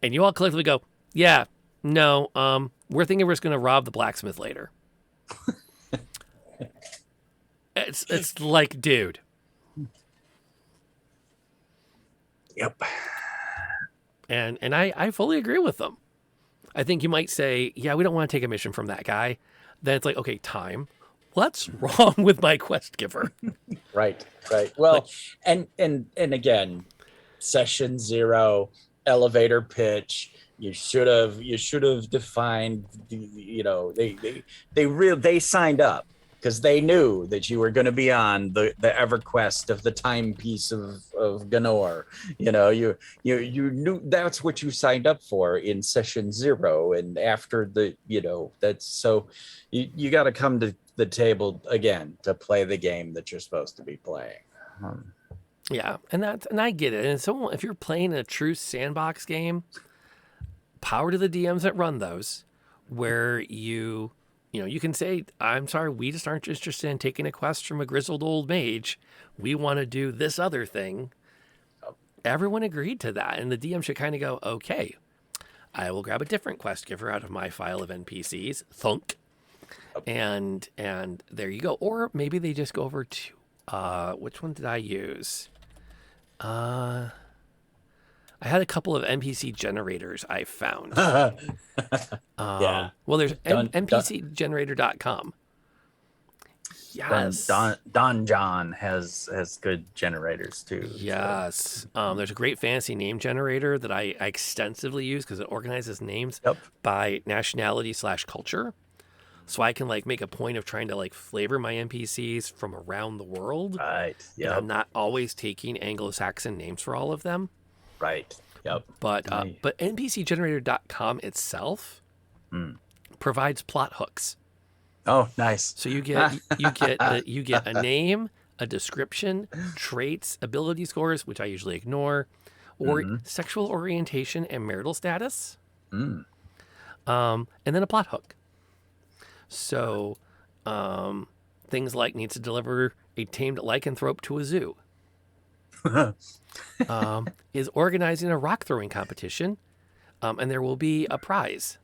And you all collectively go, yeah, no, we're thinking we're just going to rob the blacksmith later. It's like, dude. Yep. And I fully agree with them. I think you might say, yeah, we don't want to take a mission from that guy. Then it's like, okay, time. What's wrong with my quest giver? Right. Well, and again, session 0, elevator pitch. You should have defined. They signed up because they knew that you were going to be on the EverQuest of the timepiece of Ganor. You knew that's what you signed up for in session 0, and after that's so you got to come to the table again to play the game that you're supposed to be playing. Yeah, and I get it. And so if you're playing a true sandbox game, power to the DMs that run those, where you can say, I'm sorry, we just aren't interested in taking a quest from a grizzled old mage. We want to do this other thing. Everyone agreed to that, and the DM should kind of go, okay, I will grab a different quest giver out of my file of NPCs, thunk, and there you go. Or maybe they just go over to, which one did I use? I had a couple of NPC generators I found. Yeah. Well, there's npcgenerator.com. Yes. Don John has good generators too. Yes. There's a great fantasy name generator that I extensively use because it organizes names by nationality/culture. So I can make a point of trying to flavor my NPCs from around the world. Right. Yeah. I'm not always taking Anglo-Saxon names for all of them. Right. Yep. But npcgenerator.com itself provides plot hooks. Oh, nice. So you get a name, a description, traits, ability scores, which I usually ignore, or sexual orientation and marital status, and then a plot hook. So things like needs to deliver a tamed lycanthrope to a zoo. Is organizing a rock throwing competition, and there will be a prize.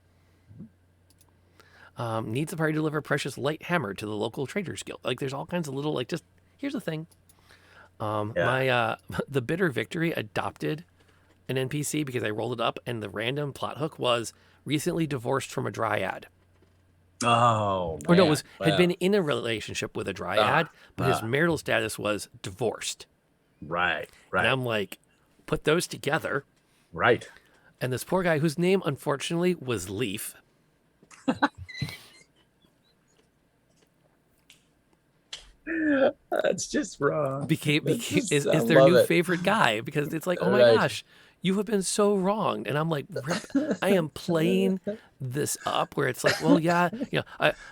Needs the party to deliver a precious light hammer to the local traders guild. There's all kinds of little just here's the thing. My the Bitter Victory adopted an NPC because I rolled it up, and the random plot hook was recently divorced from a dryad. Oh, or no, had been in a relationship with a dryad, but his marital status was divorced. Right. And I'm like, put those together. Right. And this poor guy, whose name unfortunately was Leaf. That's just wrong. Is their new favorite guy, because it's like, oh my gosh, You have been so wronged. And I'm like, I am playing this up where it's like, well, yeah,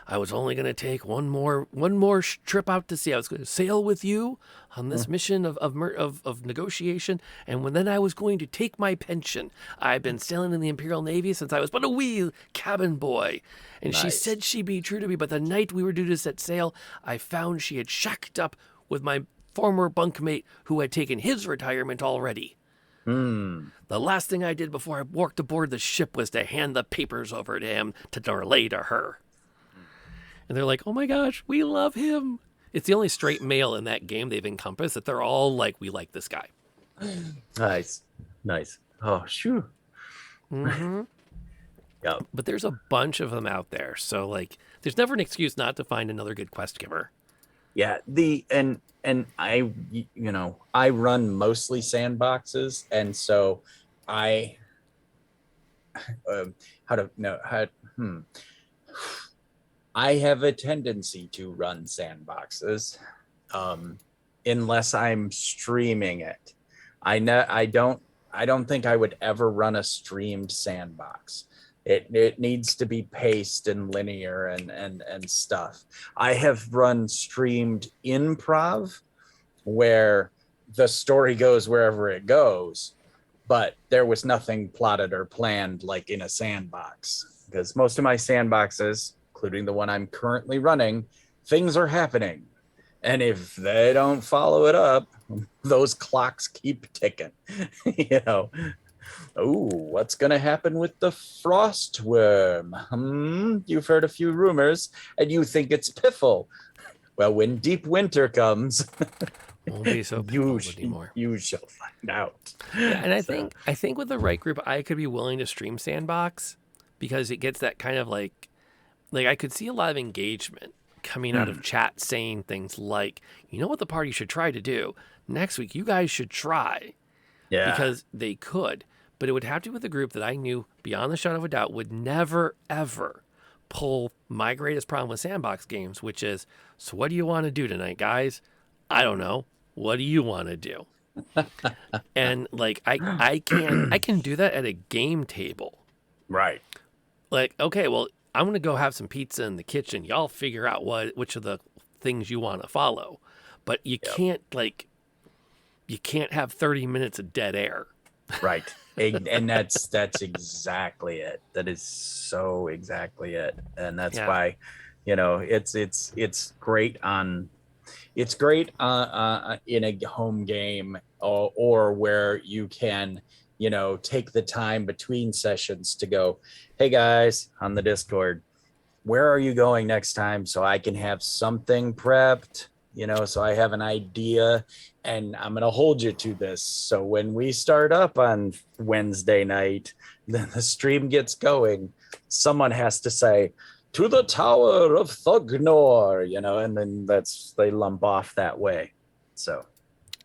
I was only going to take one more trip out to sea. I was going to sail with you on this mission of negotiation. And then I was going to take my pension. I've been sailing in the Imperial Navy since I was but a wee cabin boy. And she Nice. said she'd be true to me. But the night we were due to set sail, I found she had shacked up with my former bunkmate who had taken his retirement already. The last thing I did before I walked aboard the ship was to hand the papers over to him to relay to her. And they're like, oh my gosh, we love him. It's the only straight male in that game they've encompassed that they're all like, we like this guy. Nice. Oh, shoo. Mm-hmm. Yep. But there's a bunch of them out there. So, like, there's never an excuse not to find another good quest giver. Yeah. And I, I run mostly sandboxes, and so I, I have a tendency to run sandboxes, unless I'm streaming it. I don't think I would ever run a streamed sandbox. It needs to be paced and linear and stuff. I have run streamed improv where the story goes wherever it goes, but there was nothing plotted or planned like in a sandbox, because most of my sandboxes, including the one I'm currently running, things are happening. And if they don't follow it up, those clocks keep ticking. Oh, what's going to happen with the frost worm? You've heard a few rumors and you think it's piffle. Well, when deep winter comes, Won't be so piffle anymore. You shall find out. Yeah, and I think with the right group, I could be willing to stream Sandbox, because it gets that kind of like I could see a lot of engagement coming out of chat saying things like, you know what the party should try to do? Next week, you guys should try. Yeah. Because they could. But it would have to be with a group that I knew beyond the shadow of a doubt would never, ever pull my greatest problem with sandbox games, which is, so what do you want to do tonight, guys? I don't know. What do you want to do? And like, I can do that at a game table. Right. Like, okay, well, I'm going to go have some pizza in the kitchen. Y'all figure out which of the things you want to follow. But you can't have 30 minutes of dead air. Right. And that's exactly it. That is so exactly it. And that's why, it's great in a home game, or where you can, take the time between sessions to go, hey guys, on the Discord, where are you going next time? So I can have something prepped, so I have an idea, and I'm going to hold you to this. So when we start up on Wednesday night, then the stream gets going, someone has to say, to the Tower of Thugnor, and then they lump off that way. So.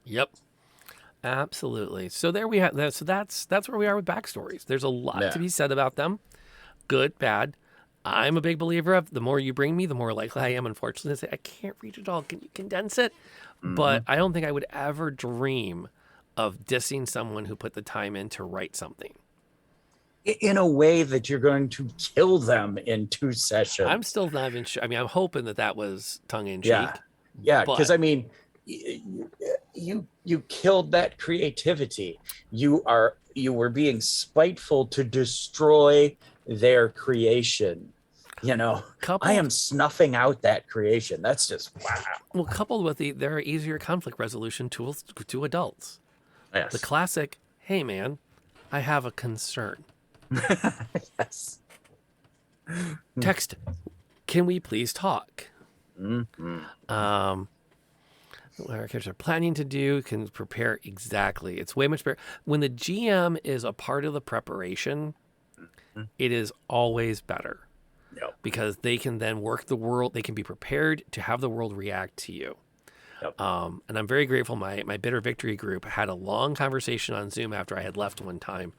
Yep. Absolutely. So there we have. So that's where we are with backstories. There's a lot to be said about them. Good, bad. I'm a big believer of the more you bring me, the more likely I am, unfortunately, to say, I can't read it all. Can you condense it? But I don't think I would ever dream of dissing someone who put the time in to write something. In a way that you're going to kill them in 2 sessions. I'm still not even sure. I mean, I'm hoping that was tongue in cheek. Yeah. Because I mean, you killed that creativity. You were being spiteful to destroy their creation. I am snuffing out that creation. That's just wow. Well, coupled with there are easier conflict resolution tools to adults. Yes. The classic, hey man, I have a concern. Yes. Text, can we please talk? What our characters are planning to do, can prepare exactly. It's way much better. When the GM is a part of the preparation, it is always better. Yep. Because they can then work the world. They can be prepared to have the world react to you. Yep. And I'm very grateful. My Bitter Victory group had a long conversation on Zoom after I had left one time.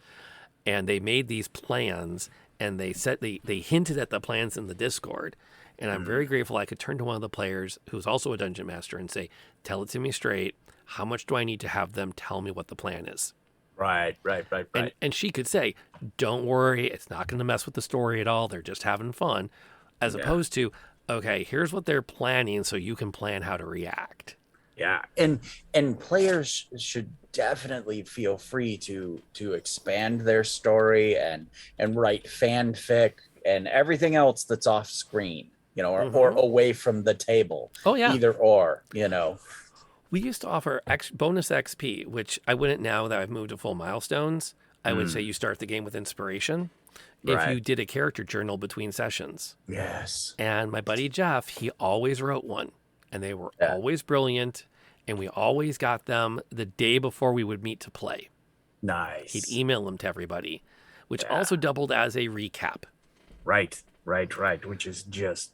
And they made these plans, and they hinted at the plans in the Discord. And I'm very grateful I could turn to one of the players who's also a dungeon master and say, tell it to me straight. How much do I need to have them tell me what the plan is? Right, right, right, right. And she could say, "Don't worry, it's not going to mess with the story at all. They're just having fun," as Yeah. opposed to, "Okay, here's what they're planning, so you can plan how to react." Yeah, and players should definitely feel free to expand their story and write fanfic and everything else that's off screen, or Hmm. away from the table, Oh yeah, either or. we used to offer bonus XP, which I wouldn't now that I've moved to full milestones. I would say Mm, you start the game with inspiration if right. you did a character journal between sessions. Yes. And my buddy Jeff, he always wrote one, and they were Yeah. always brilliant. And we always got them the day before we would meet to play. He'd Nice. email them to everybody, which Yeah. also doubled as a recap. Right. Right. Right. Which is just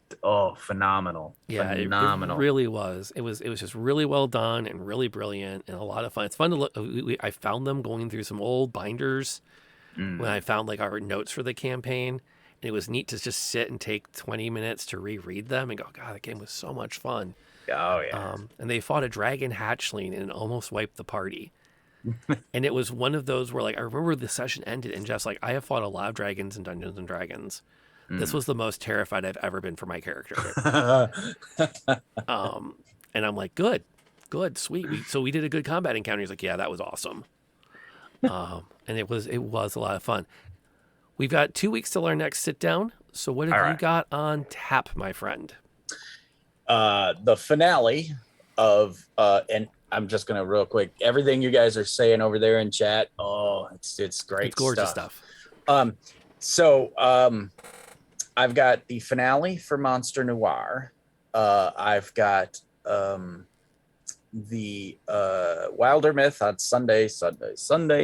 phenomenal. Yeah, it Phenomenal. really was. It was just really well done and really brilliant and a lot of fun. It's fun to look. I found them going through some old binders when I Mm. found like our notes for the campaign, and it was neat to just sit and take 20 minutes to reread them and go, God, the game was so much fun. Oh yeah. And they fought a dragon hatchling and almost wiped the party. And it was one of those where, like, I remember the session ended and Jeff's like, I have fought a lot of dragons in Dungeons and Dragons. This Mm. was the most terrified I've ever been for my character. And I'm like, good, sweet. So we did a good combat encounter. He's like, yeah, that was awesome. And it was a lot of fun. We've got 2 weeks till our next sit down. So what All have you right. got on tap, my friend? The finale of and I'm just gonna real quick, everything you guys are saying over there in chat, it's It's great gorgeous stuff. stuff. So I've got the finale for Monster Noir. I've got the Wilder Myth on Sunday,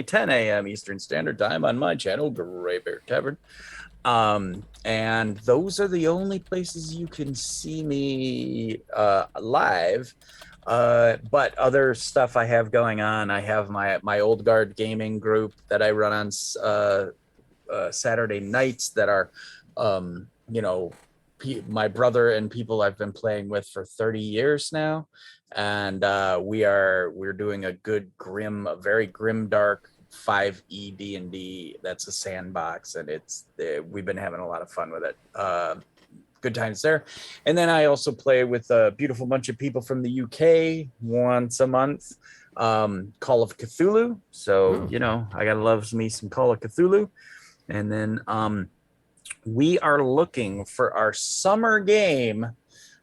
10 a.m. Eastern Standard Time on my channel, Gray Bear Tavern. And those are the only places you can see me live. But other stuff I have going on, I have my Old Guard gaming group that I run on Saturday nights that are, my brother and people I've been playing with for 30 years now. And we're doing a good very grim dark 5e D&D. That's a sandbox, and we've been having a lot of fun with it. Good times there. And then I also play with a beautiful bunch of people from the UK once a month, Call of Cthulhu. So, Mm. I gotta love me some Call of Cthulhu. And then we are looking for our summer game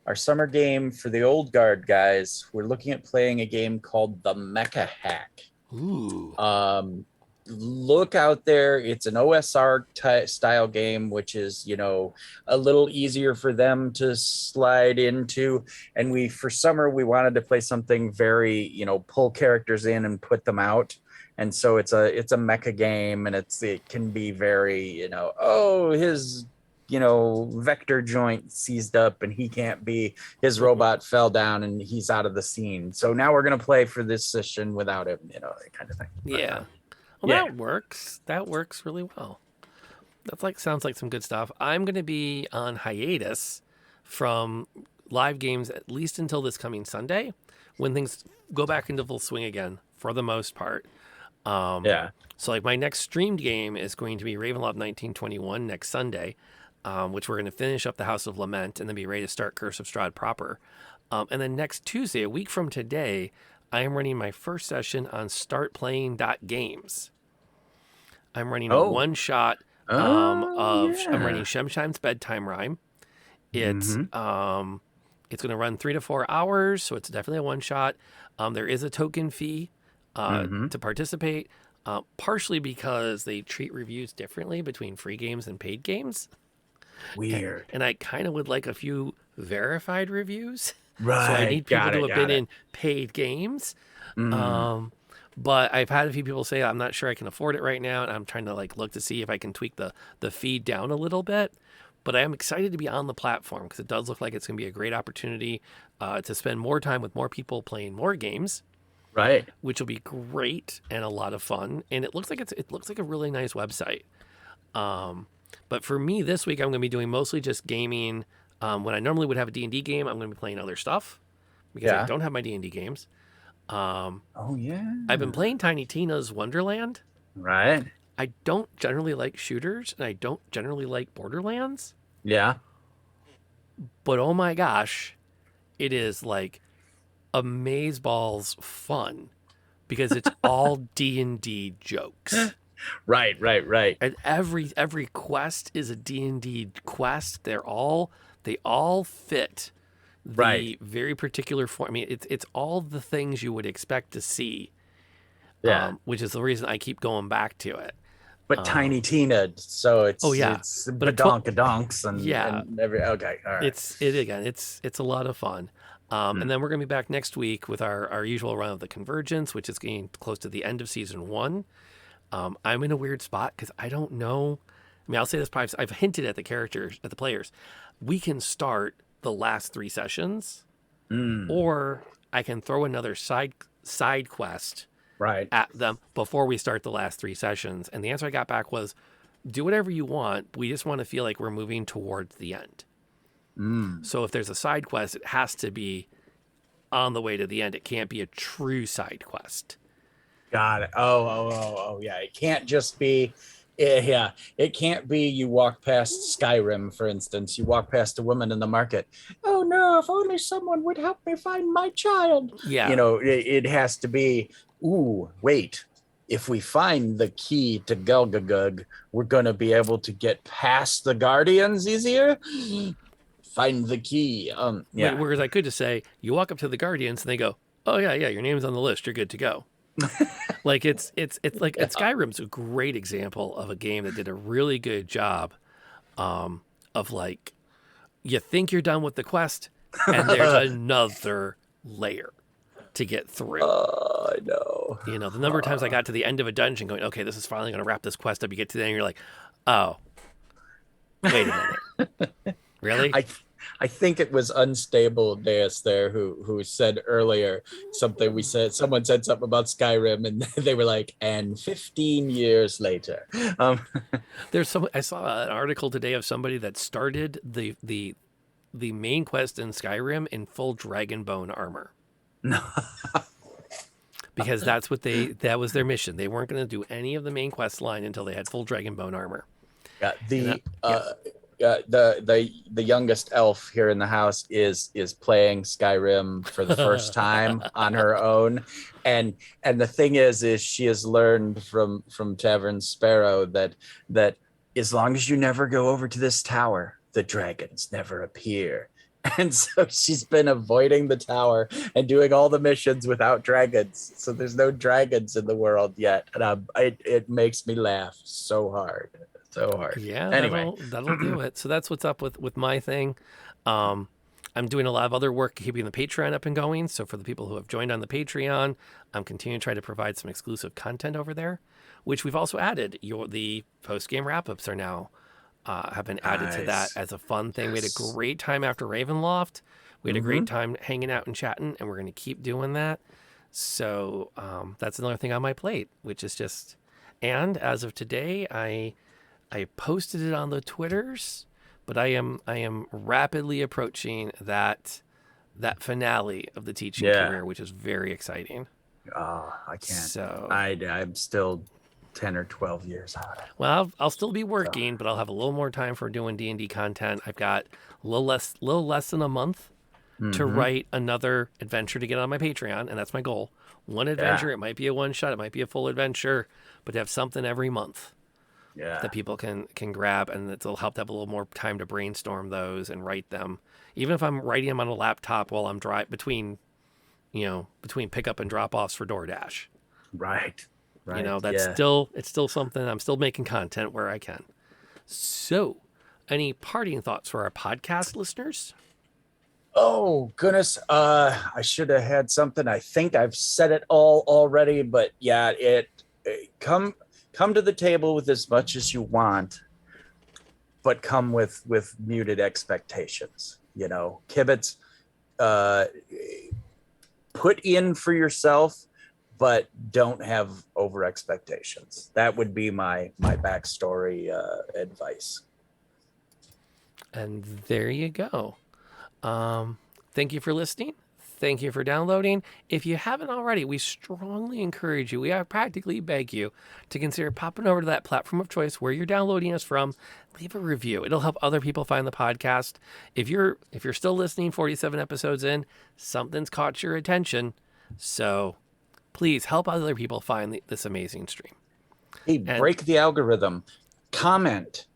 for the Old Guard guys. We're looking at playing a game called the Mecha Hack. Ooh. Look out there. It's an OSR style game, which is, a little easier for them to slide into. And for summer, we wanted to play something very, pull characters in and put them out. And so it's a mecha game, and it can be very, his vector joint seized up and he can't be, his robot fell down and he's out of the scene. So now we're going to play for this session without him, that kind of thing. But, Yeah. Well, yeah. that works. That works really well. Sounds like some good stuff. I'm going to be on hiatus from live games at least until this coming Sunday, when things go back into full swing again for the most part. Yeah. So like my next streamed game is going to be Ravenloft 1921 next Sunday, which we're going to finish up the House of Lament and then be ready to start Curse of Strahd proper. And then next Tuesday, a week from today, I am running my first session on startplaying.games. I'm running a Oh. one shot I'm running Yeah. Shemshine's Bedtime Rhyme. It's Mm-hmm. it's going to run 3 to 4 hours, so it's definitely a one shot. There is a token fee Mm-hmm. to participate, partially because they treat reviews differently between free games and paid games, Weird. and I kind of would like a few verified reviews. So I Right. need people Got to it. have been Got it. in paid games. Mm. But I've had a few people say I'm not sure I can afford it right now, and I'm trying to look to see if I can tweak the feed down a little bit. But I am excited to be on the platform because it does look like it's going to be a great opportunity to spend more time with more people playing more games, Right. which will be great and a lot of fun. And it looks like a really nice website. But for me this week, I'm going to be doing mostly just gaming. When I normally would have a D&D game, I'm going to be playing other stuff because I Yeah. don't have my D&D games. Oh yeah. I've been playing Tiny Tina's Wonderland. Right. I don't generally like shooters, and I don't generally like Borderlands, Yeah. but oh my gosh, it is like amazeballs fun because it's all D&D jokes. Right. Right. Right. And every quest is a D&D quest. They all fit Right. the very particular form. I mean, it's all the things you would expect to see, Yeah. which is the reason I keep going back to it. But Tiny Tina, so Oh it's yeah, it's but a 12, badonkadonks yeah, and every okay, all right. it's a lot of fun. And then we're gonna be back next week with our usual run of the Convergence, which is getting close to the end of season one. I'm in a weird spot because I don't know. I mean, I'll say this probably. I've hinted at the characters, at the players. We can start the last three sessions, Mm, or I can throw another side quest right. at them before we start the last three sessions. And the answer I got back was, do whatever you want. We just want to feel like we're moving towards the end. Mm, So if there's a side quest, it has to be on the way to the end. It can't be a true side quest. got it. Oh, yeah. It can't just be yeah, it can't be you walk past Skyrim, for instance. You walk past a woman in the market. Oh no, if only someone would help me find my child. Yeah. It has to be, ooh, wait. If we find the key to Gulgagug, we're gonna be able to get past the Guardians easier. Find the key. Yeah. Whereas I could just say, you walk up to the Guardians and they go, oh yeah, your name's on the list. You're good to go. Like it's like Yeah. Skyrim's a great example of a game that did a really good job of like you think you're done with the quest and there's another layer to get through. I know. The number of times I got to the end of a dungeon going, okay, this is finally going to wrap this quest up. You get to the end and you're like, oh, wait a minute. Really? I think it was Unstable Deus there who said earlier something. Someone said something about Skyrim, and they were like, and 15 years later. I saw an article today of somebody that started the main quest in Skyrim in full dragonbone armor. No. Because that was their mission. They weren't going to do any of the main quest line until they had full dragonbone armor. Yeah, Yeah. the youngest elf here in the house is playing Skyrim for the first time on her own, and the thing is she has learned from Tavern Sparrow that as long as you never go over to this tower, the dragons never appear. And so she's been avoiding the tower and doing all the missions without dragons. So there's no dragons in the world yet, and it makes me laugh so hard. So hard. Yeah, Anyway, that'll do it. So that's what's up with my thing. I'm doing a lot of other work keeping the Patreon up and going. So for the people who have joined on the Patreon, I'm continuing to try to provide some exclusive content over there, which we've also added. The post game wrap ups are now have been added to that as a fun thing. We had a great time after Ravenloft. We had a great time hanging out and chatting, and we're going to keep doing that. So that's another thing on my plate, which is just. And as of today, I posted it on the Twitters, but I am rapidly approaching that finale of the teaching career, which is very exciting. Oh, I can't. So I'm still 10 or 12 years out. Well, I'll still be working, but I'll have a little more time for doing D&D content. I've got a little less than a month to write another adventure to get on my Patreon, and that's my goal. One adventure, it might be a one shot, it might be a full adventure, but to have something every month. That people can grab, and it'll help to have a little more time to brainstorm those and write them. Even if I'm writing them on a laptop while I'm between pickup and drop offs for DoorDash. Right. That's still something. I'm still making content where I can. So, any parting thoughts for our podcast listeners? Oh goodness, I should have had something. I think I've said it all already, but yeah, come to the table with as much as you want, but come with muted expectations. Kibitz, put in for yourself, but don't have over expectations. That would be my backstory advice. And there you go. Thank you for listening. Thank you for downloading. If you haven't already, we strongly encourage you, we practically beg you to consider popping over to that platform of choice where you're downloading us from. Leave a review. It'll help other people find the podcast. If you're still listening 47 episodes in, something's caught your attention. So please help other people find this amazing stream. Hey, break the algorithm. Comment.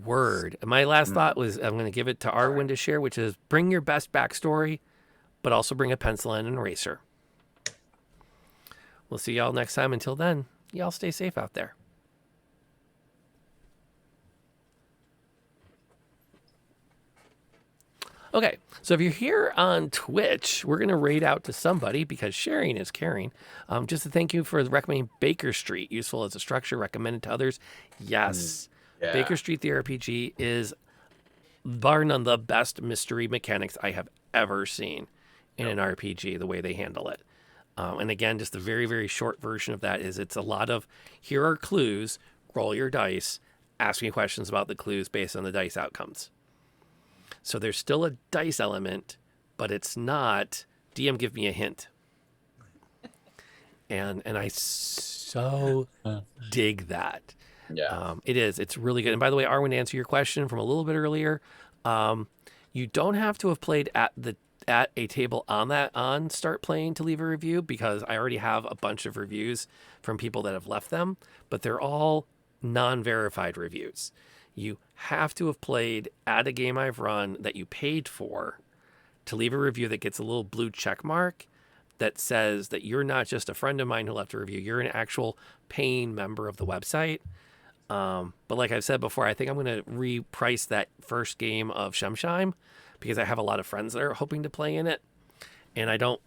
Word. And my last thought was I'm going to give it to Arwen to share, which is bring your best backstory, but also bring a pencil and an eraser. We'll see y'all next time. Until then, y'all stay safe out there. Okay, so if you're here on Twitch, we're going to raid out to somebody because sharing is caring. Just to thank you for recommending Baker Street, useful as a structure, recommended to others. Yes, yeah. Baker Street, the RPG, is bar none the best mystery mechanics I have ever seen in an RPG, the way they handle it. And again, just a very, very short version of that is it's a lot of, here are clues, roll your dice, ask me questions about the clues based on the dice outcomes. So there's still a dice element, but it's not DM give me a hint. And I so dig that. Yeah. It is. It's really good. And by the way, Arwen, to answer your question from a little bit earlier, you don't have to have played at a table on Start Playing to leave a review, because I already have a bunch of reviews from people that have left them, but they're all non-verified reviews. You have to have played at a game I've run that you paid for to leave a review that gets a little blue check mark that says that you're not just a friend of mine who left a review. You're an actual paying member of the website. But like I've said before, I think I'm going to reprice that first game of Shemsheim because I have a lot of friends that are hoping to play in it. And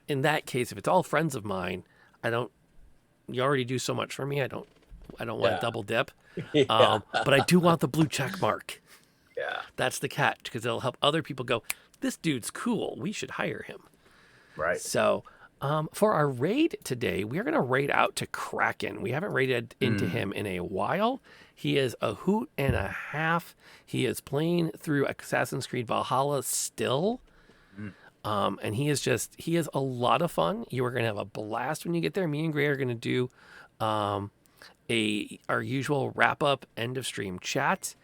in that case, if it's all friends of mine, you already do so much for me. I don't want to double dip. Yeah. But I do want the blue check mark. Yeah. That's the catch, because it'll help other people go, this dude's cool. We should hire him. Right. So for our raid today, we're going to raid out to Kraken. We haven't raided into him in a while. He is a hoot and a half. He is playing through Assassin's Creed Valhalla still. And he is a lot of fun. You are going to have a blast when you get there. Me and Gray are going to do our usual wrap-up end of stream chat.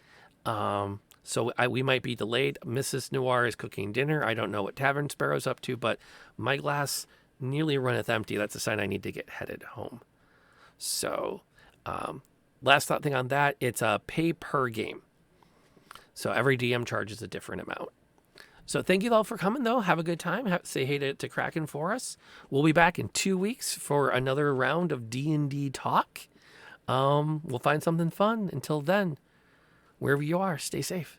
So we might be delayed. Mrs. Noir is cooking dinner. I don't know what Tavern Sparrow's up to, but my glass nearly runneth empty. That's a sign I need to get headed home. So last thought thing on that, it's a pay per game. So every DM charges a different amount. So thank you all for coming, though. Have a good time. Say hey to Kraken for us. We'll be back in 2 weeks for another round of D&D talk. We'll find something fun. Until then, wherever you are, stay safe.